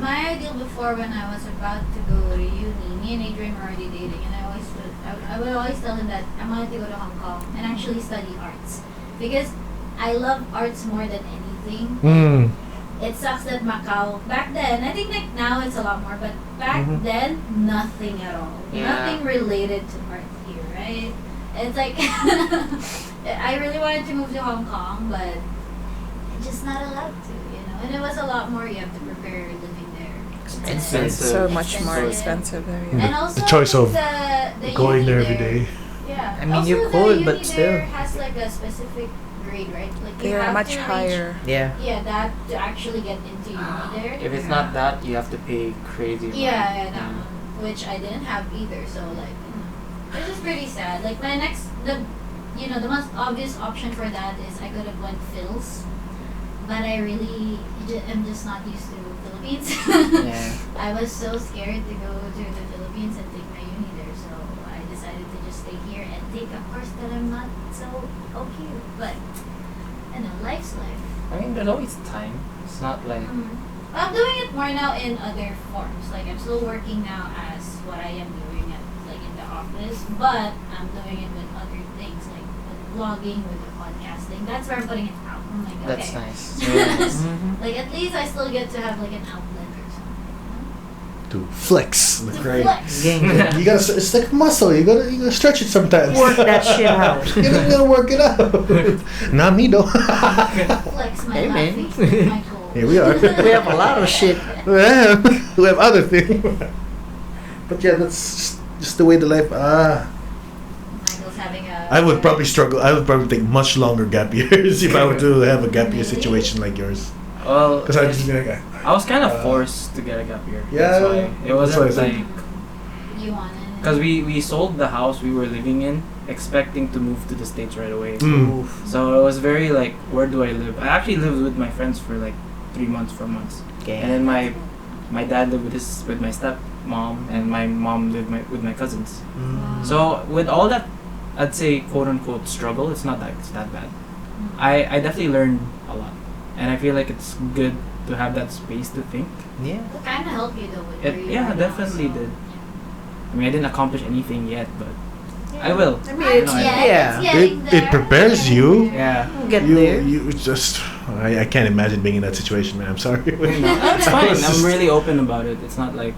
My ideal before when I was about to go to uni, me and Adrian were already dating, and I would always tell him that I wanted to go to Hong Kong and actually study arts. Because I love arts more than anything. It sucks that Macau, back then, I think like now it's a lot more, but back then, nothing at all. Yeah. Nothing related to art here, right? It's like, I really wanted to move to Hong Kong, but just not allowed to, you know? And it was a lot more, you have to prepare living there. Expensive. So much more Expensive. expensive there. The- And also, the choice of the going uni there every day. Yeah. I mean, also, you the could, uni but still. there has like a specific grade, right? Like you They're have much to reach, higher. Yeah. Yeah, that to actually get into uni there. If it's not that, you have to pay crazy. amount. Yeah, that one, which I didn't have either. So like, it's just pretty sad. Like my next, the most obvious option for that is I could have went Phils, but I really am just not used to Philippines. Yeah. I was so scared to go to the Philippines and take my uni there, so I decided to just stay here and take a course that I'm not so okay with. But you know, life's life. I mean, there's always time. It's not like. I'm doing it more now in other forms. Like I'm still working now as what I am doing at like in the office, but I'm doing it with other things like with vlogging, with the podcasting. That's where I'm putting it out. I'm like, okay. That's nice. Really nice. Like at least I still get to have like an outlet or something. To flex. You know? Like, To right. flex. Gang. You gotta, it's like muscle. You gotta stretch it sometimes. Work that shit out. You gotta work it out. Not me though. Flex my Hey, man. laughing with my goals. Here we are. We have a lot of shit. Yeah, we have other things. But yeah, that's just the way the life. Michael's having a. I would probably struggle. I would probably take much longer gap years if I were to have a gap year situation like yours. Well, Because I just like, I was kind of forced to get a gap year. Yeah, That's why. It that's wasn't why I said- like. You wanted. Because we sold the house we were living in, expecting to move to the States right away. Mm. So it was very like, where do I live? I actually lived with my friends for like 3 months, 4 months. And then my dad lived with my stepmom, and my mom lived with my cousins. So with all that, I'd say quote unquote struggle, it's not that bad. I definitely learned a lot, and I feel like it's good to have that space to think. Yeah. It kind of helped you though with where you Yeah, are now, definitely so- did. I mean, I didn't accomplish anything yet, but I will. I mean, it's, No, I- yeah. it's getting It there. prepares you. Yeah. We'll get there. You just. I can't imagine being in that situation, man. I'm sorry. It's fine. I'm really open about it. It's not like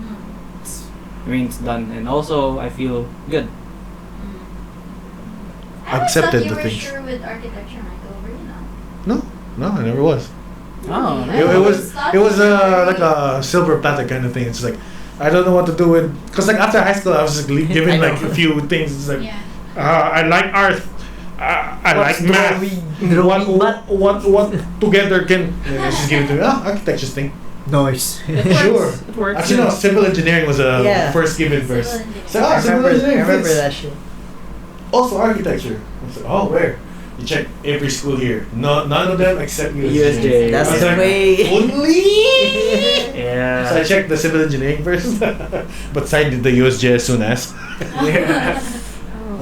I mean, it's done, and also I feel good. I always Accepted thought you the were things. sure with architecture, Michael, were you not? No, I never was. Oh, Really? It, I it was always thought it was you were like a silver platter kind of thing. It's like I don't know what to do with because like after high school I was just given I know. like a few things. It's like Yeah. I like art. I What's like math. drawing, What together can just give it to me? Architecture's thing. Nice. Sure. It works. Actually, no. Civil engineering was a Yeah. first given Civil first. engineering. So, I civil remember, engineering I remember fits. that shit. Also architecture. I was like, oh, where? You check every school here. No, none of them except USJ. USJ. That's I was the like, way. Only. Yeah. So I checked the civil engineering first, but signed the USJ as soon as. Yeah.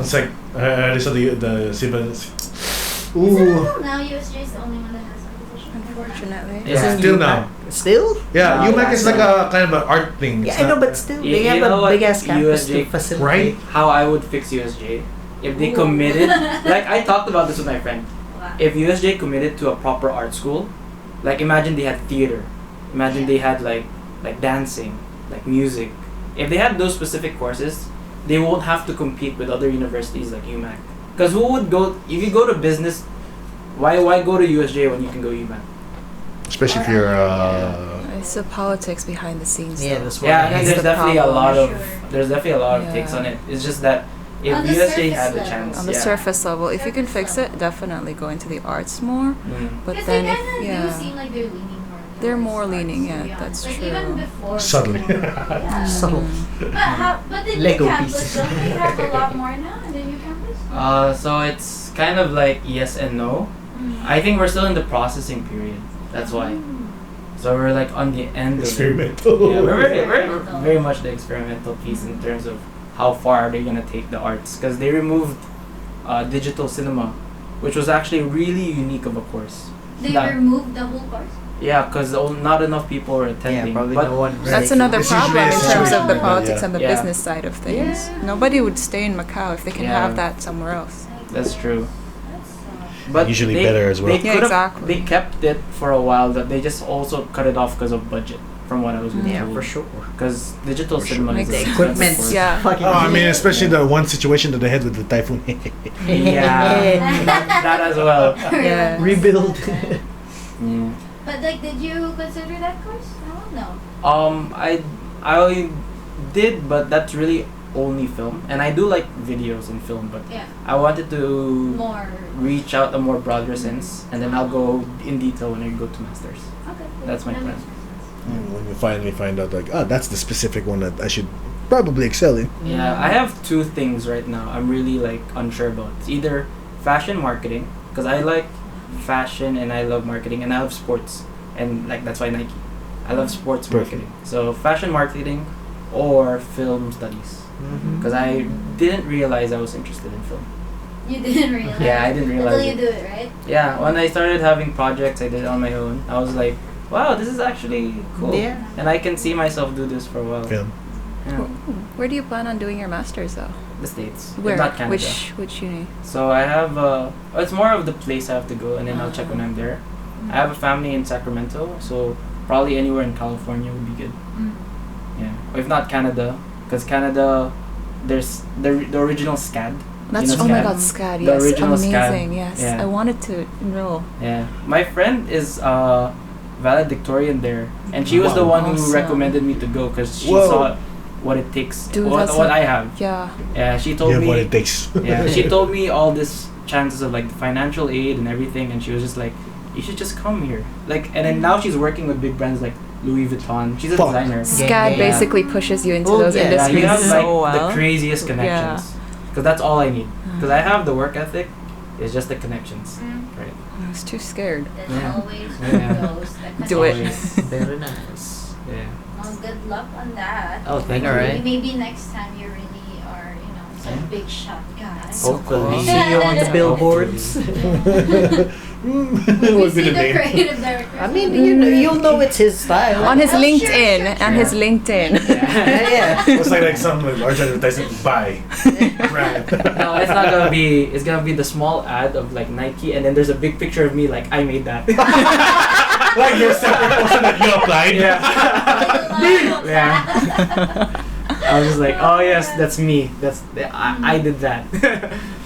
It's like I saw the civil. Is it Ooh. now USJ is the only one that has architecture? Unfortunately. Yeah. Isn't Still UMac- now. Still? Yeah, No, UMac is that's like a kind of an art thing. It's Yeah, I know, not- but still, You- they have you know a what big ass campus to USJ facilitate. Right? How I would fix USJ if they committed. Like I talked about this with my friend. if USJ committed to a proper art school, like imagine they had theater, imagine they had like dancing, like music. If they had those specific courses, they won't have to compete with other universities like UMac. Because who would go if you go to business? Why go to USJ when you can go UMac? Especially if you're It's the politics behind the scenes. Yeah, though. that's what. Yeah, I mean, That's there's the definitely a problem. lot of Sure. there's definitely a lot of Yeah. takes on it. It's just that if On the USJ had surface the level. chance, On the yeah. surface level, if you can fix it, definitely go into the arts more. Mm. But Because then, they if, kind of yeah, do seem like they're leaning more. They're towards more arts, leaning, to yeah, be honest. that's like true. Even before. Subtly. Yeah. Subtle. But the new Lego campus, pieces. don't they have a lot more now? The new campus? So it's kind of like yes and no. I think we're still in the processing period. That's why. So we're like on the end of it. Experimental. Yeah, we're very much the experimental piece in terms of how far are they gonna take the arts, because they removed digital cinema, which was actually really unique of a course. They That- removed the whole course? Yeah, because not enough people were Yeah, attending. probably but no one. that's another It's usually problem in a terms of the situation like that, politics yeah. and the Yeah. business side of things. Yeah. Nobody would stay in Macau if they can Yeah. have that somewhere else. that's true. That's But Usually they, better as well. They Yeah, could've- exactly. They kept it for a while. That they just also cut it off because of budget. From what I was being Yeah, told. for sure. Because digital For cinema sure. is Like an the expensive equipment. course. Yeah. Fucking. Oh, I mean, especially the one situation that they had with the typhoon. Yeah, that as well. Yeah. Rebuild. Yeah. But like, did you consider that course? No. I did, but that's really only film, and I do like videos and film, but Yeah. I wanted to More. reach out a more broader sense, and then I'll go in detail when I go to masters. Okay. That's my That plan. makes sense. When you finally find out, like, that's the specific one that I should probably excel in. Yeah, I have two things right now I'm really like unsure about. It's either fashion marketing, because I like fashion and I love marketing, and I love sports, and like that's why Nike. I love sports Perfect. marketing. So fashion marketing or film studies, because I didn't realize I was interested in film. You didn't realize. Yeah, I didn't realize Until you it. do it, right? Yeah, when I started having projects I did on my own, I was like, wow, this is actually cool. Yeah. And I can see myself do this for a while. Film. Yeah. Where do you plan on doing your masters though? The States. Where? Not Canada. Which uni? So I have, it's more of the place I have to go, and then I'll check when I'm there. I have a family in Sacramento, so probably anywhere in California would be good. Yeah. Or if not Canada, because Canada, there's the original SCAD. That's You know oh my SCAD? god, SCAD. The Yes, original SCAD. amazing. Yes, Yeah. I wanted to enroll. Yeah. My friend is valedictorian there, and she was the Wow. one who Awesome. recommended me to go because she Whoa. saw what it takes, Dude, what that's I have. Yeah. Yeah, she You told have me. what it takes. Yeah, she told me all this chances of like the financial aid and everything, and she was just like, you should just come here. Like, and then now she's working with big brands like Louis Vuitton. She's a Fuck. designer. SCAD yeah. basically pushes you into Oh, those yeah. Yeah, industries you have like so well. the craziest connections. Because that's all I need. Because I have the work ethic. It's just the connections. Right. I was too scared. That's Yeah. always Yeah. goes. The Do it. connections. Very nice. Yeah. Well, good luck on that. Oh, thank you. Alright. Maybe next time you really are, some Yeah. big shot guy. Hopefully. See you on the billboards. We Would be see the the name. creative director. I mean, you'll know it's his style. On his Oh, sure, LinkedIn, sure, on sure. his LinkedIn. yeah. It's like some large advertisement buy. Brand. No, it's not gonna be. It's gonna be the small ad of like Nike, and then there's a big picture of me like I made that. Like your separate person that you applied. Yeah. Yeah. I was just like, oh yes, that's me. I did that.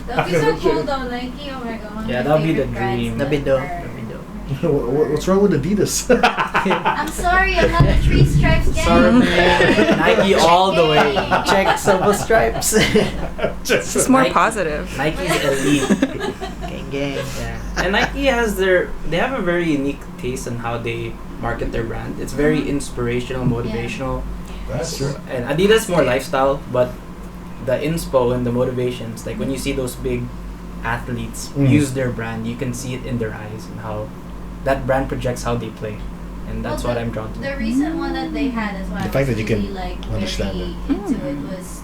That'd be so cool though, Nike. Oh my god. one of Yeah, my that'd be the favorite brands dream. That'd be dope. ever. That'd be dope. What's wrong with Adidas? I'm sorry, I'm not a three stripes gang. Sorry, man. Nike all the way. Check silver stripes. It's more Nike- positive. Nike's elite. Gang, gang. Yeah. And Nike they have a very unique taste on how they market their brand. It's very inspirational, motivational. That's true. And Adidas more lifestyle, but the inspo and the motivations, like when you see those big athletes use their brand, you can see it in their eyes and how that brand projects how they play. And that's Well, what I'm drawn to. The recent one that they had as well. The fact that you can really, understand very into it was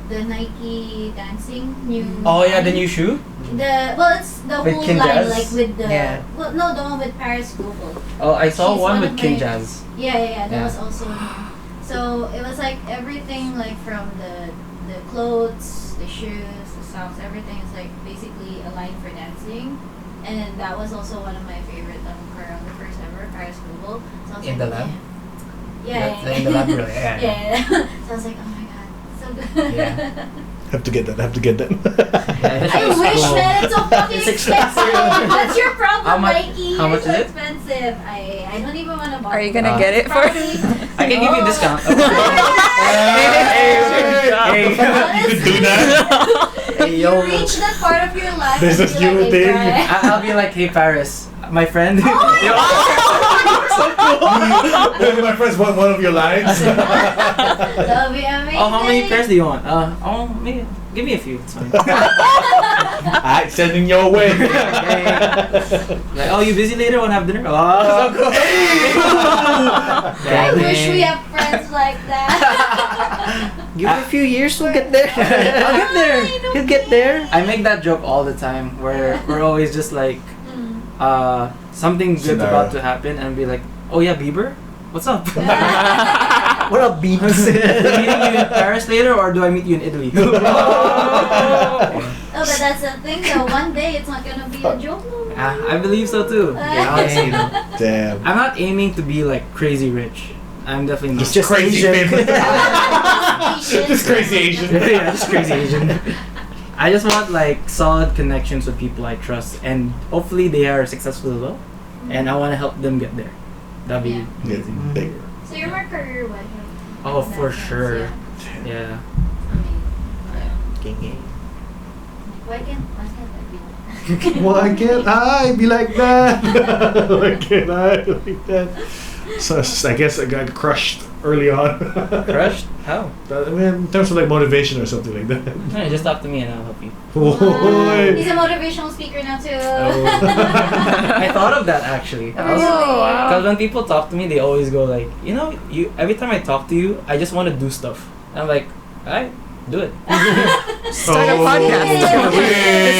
the Nike dancing new. Oh yeah, the line. new shoe? It's the With whole King line, Jazz? like with the Yeah. well, no, the one with Paris Global. Oh, I saw She's one one with of King my- Jazz. That Yeah. was also new. So it was like everything, like from the clothes, the shoes, the socks, everything is like basically a line for dancing, And then that was also one of my favorite choreographers ever, Paris Global. So I was In like, the lab? Yeah. In the lab, really. Yeah. Yeah. So I was like, oh my god, so good. Yeah. Have to get that. I wish, man, it's so fucking It's expensive. What's your problem, How much- Mikey? how much It's so is it? expensive. I don't even want to buy Are you it. gonna get it for? Probably- I can give you a discount. You could do that. Hey, You yo. reach that part of your life. There's and this be like, new "Hey, thing." Bryan." I'll be like, hey Paris, my friend. My friends want one of your lines. That'll be amazing. Oh, how many pairs do you want? Maybe give me a few. It's fine. Alright, sending your way. Like, oh, you busy later? Want to have dinner? Oh, I wish we have friends like that. Give it a few years, we'll get there. I'll get there. He'll get there. I make that joke all the time where we're always just like, Mm. something good's Scenario. about to happen and be like, oh yeah, Bieber? What's up? What up, beats? Am I meeting you in Paris later or do I meet you in Italy? Oh, but that's the thing though. One day it's not gonna be a joke no more. I believe so too. Yeah, honestly, though. Damn. I'm not aiming to be like crazy rich. I'm definitely not. Just crazy Asian. famous. Asian. Just crazy Asian. Yeah, just crazy Asian. I just want like solid connections with people I trust and hopefully they are successful as well. And I want to help them get there. That'd be Yeah. amazing. Bigger. So you're more career wise. Oh, for sure. Yeah. Gang, gang. Why can't I be Why can't I be like that? Why can't I be like that? So I guess I got crushed early on. Crushed? How? I mean, in terms of like motivation or something like that. No, just talk to me and I'll help you. He's a motivational speaker now too. I thought of that actually. Oh, wow. Because when people talk to me, they always go like, you. Every time I talk to you, I just want to do stuff. And I'm like, alright, do it. Start a Oh, podcast. wait.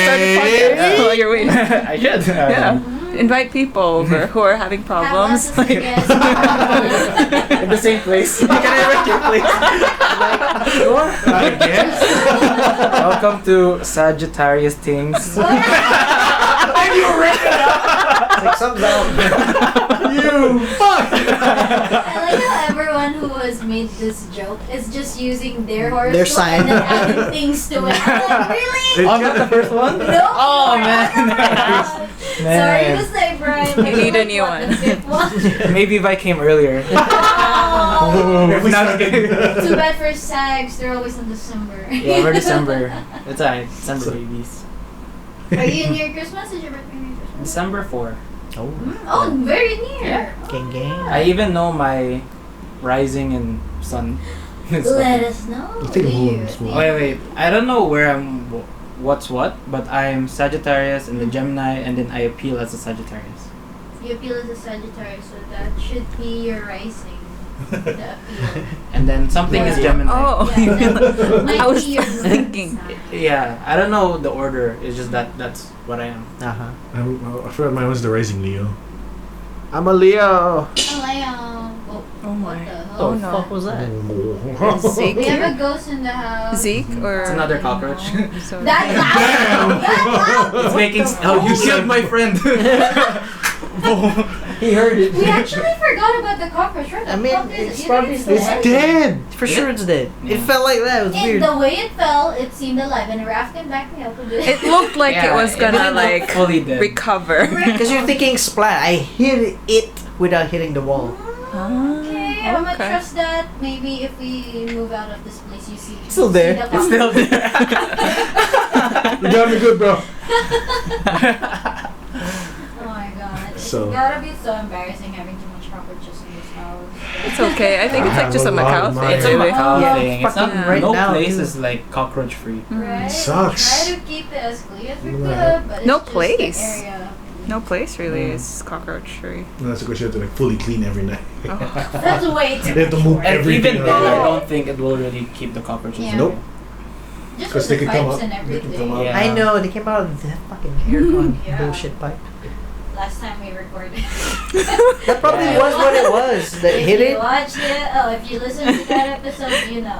Start a podcast while you're waiting. I should. Yeah. Invite people over who are having problems. Have lots of guests. In the same place. You can have your place. Sure. I guess. Welcome to Sagittarius Things. Like, something's out. You fuck. I like how everyone who has made this joke is just using their horoscope Their sign. and then adding things to it. I'm like, really? Oh, I'm not the first one? No. Oh, man. Sorry to say, Brian. You need a new one. The fifth one. Maybe if I came earlier. Oh. If we started- Too bad for Sags. They're always in December. Yeah, we're December. It's alright. December babies. Are you in your Christmas? Is your birthday in your Christmas? December 4. Oh, Oh, very near. Yeah. gang, gang. I even know my rising and sun. Let us know. I think Do you? moon's Do moon. you? Wait. I don't know where I'm, what's what, but I'm Sagittarius and the Gemini, and then I appeal as a Sagittarius. You appeal as a Sagittarius, so that should be your rising. The appeal. And then something is Gemini. Oh. Yeah, that might I was be your moon thinking. sign. Yeah, I don't know the order. It's just that's what I am. Uh-huh. I forgot mine was the rising Leo. I'm a Leo. Oh my. What the hell? Oh The no. fuck was that? Zeke We have here? a ghost in the house. Zeke or It's another cockroach. So That loud! That loud! It's making. Oh, you killed my friend. He heard it. We actually forgot about the cockroach, right? I mean, The fuck is it's it? probably It's still dead. Dead. For sure it's dead. It Yeah. felt like that. It was And weird. the way it fell, it seemed alive, and Raph can back me up with it. it looked like it was gonna didn't look like fully dead. recover. Because you're thinking splat. I hit it without hitting the wall. Okay, I'm gonna Okay. trust that. Maybe if we move out of this place, you see. Still see there. the It's still cockroach. there. You got me good, bro. Oh my god. It's So- gotta be so embarrassing having too much cockroaches in this house. It's okay. I think it's like just a I have a lot Macau of thing. mine. It's a really. Macau Yeah, thing. It's not. fucking right no now, place dude. is like cockroach free. Right? Sucks. Try to keep it as clean as we could, Right. but it's No just place. The area. No place really is cockroach free. No, that's a good shit to like fully clean every night. That's way too They have to move And everything even then, I around. don't think it will really keep the cockroaches. Yeah. Nope. Just 'Cause with they the could come pipes up. and They could everything. come up. Yeah. I know. They came out of that fucking aircon Yeah. bullshit pipe. Last time we recorded. That probably Yeah. was what it was. That If hit you it. watched it, if you listen to that episode, you know.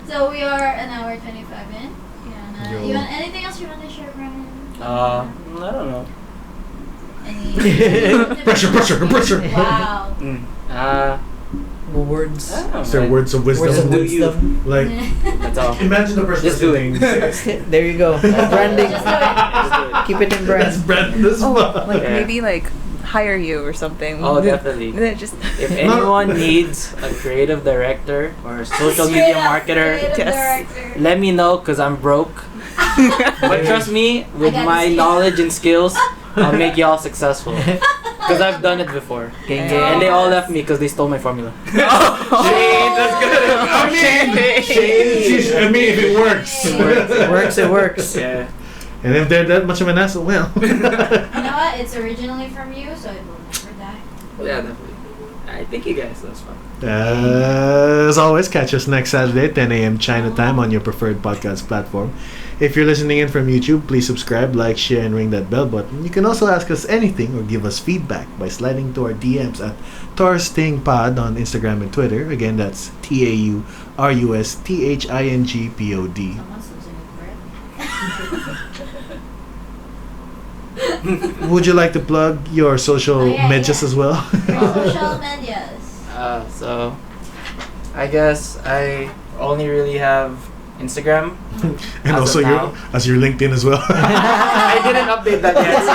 So we are an hour 25 in. Yeah, You want anything else you want to share, Bryan? I don't know. Any Pressure. Wow. Words. I don't know, Is there man. words of wisdom? Words of do wisdom. Like, That's all. Imagine the person Just do listening. There you go. Branding. Just do it. Just do it. Keep it in That's brand. brand this Oh, month. like Yeah. maybe like hire you or something. Oh, definitely. And then just If anyone needs a creative director or a social media marketer, let me know because I'm broke. But trust me, with I got my this. knowledge and skills, I'll make y'all successful. Because I've done it before. Gang, And they all left me because they stole my formula. Shane, that's good. I mean, if it works. It works. Yeah. and if they're that much of an asshole, well. You know what? It's originally from you, so it will never die. Yeah, definitely. I thank you guys. That's fun. As always, catch us next Saturday, 10 a.m. China time on your preferred podcast platform. If you're listening in from YouTube, please subscribe, like, share, and ring that bell button. You can also ask us anything or give us feedback by sliding to our DMs at Taurus Thing Pod on Instagram and Twitter. Again, that's TaurusThingPod. Someone's losing his breath. Would you like to plug your social medias as well? Your social medias. So, I guess I only really have Instagram. And As also of now. your LinkedIn as well. I didn't update that yet, so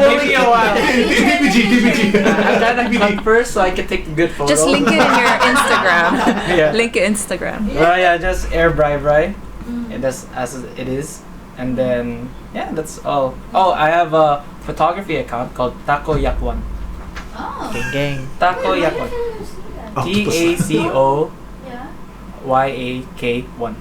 give me a while. TBG. I'm trying to cut first so I can take a good photo. just link it in your Instagram. Yeah. Link it Instagram. Well, yeah, just Bry. Mm. And that's as it is. And then, yeah, that's all. Oh, I have a photography account called Taco Yakwan. Oh. Gang. Taco Wait, why Yakwan. did I see that? TACOYAK1.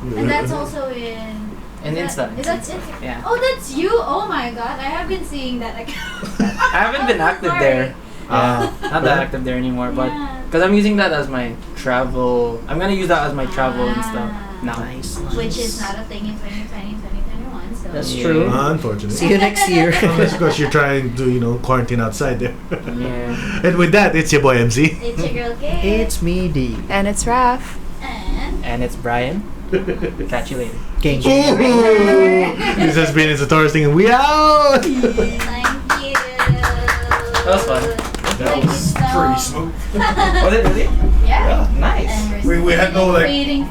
Yeah. And that's also in. And Insta. Is that Insta? Yeah. Oh, that's you. Oh my God, I have been seeing that account. I haven't been active there. Yeah, not that active there anymore, but Yeah. because I'm using that as my travel. I'm gonna use that as my travel and stuff now. Nice. Which is not a thing in 2020, 2021. So. That's Yeah. true. Unfortunately. See you next year. Unless, of course, you're trying to, quarantine outside there. Yeah. And with that, it's your boy MC. It's your girl Kate. It's me, D. And it's Raph. And. And it's Bryan. Catch you later. Gang. This has been It's a Taurus Thing, and we out! Thank you. That was fun. That was pretty smooth. Was it really? Yeah. Nice. And we're We had no, like- fading.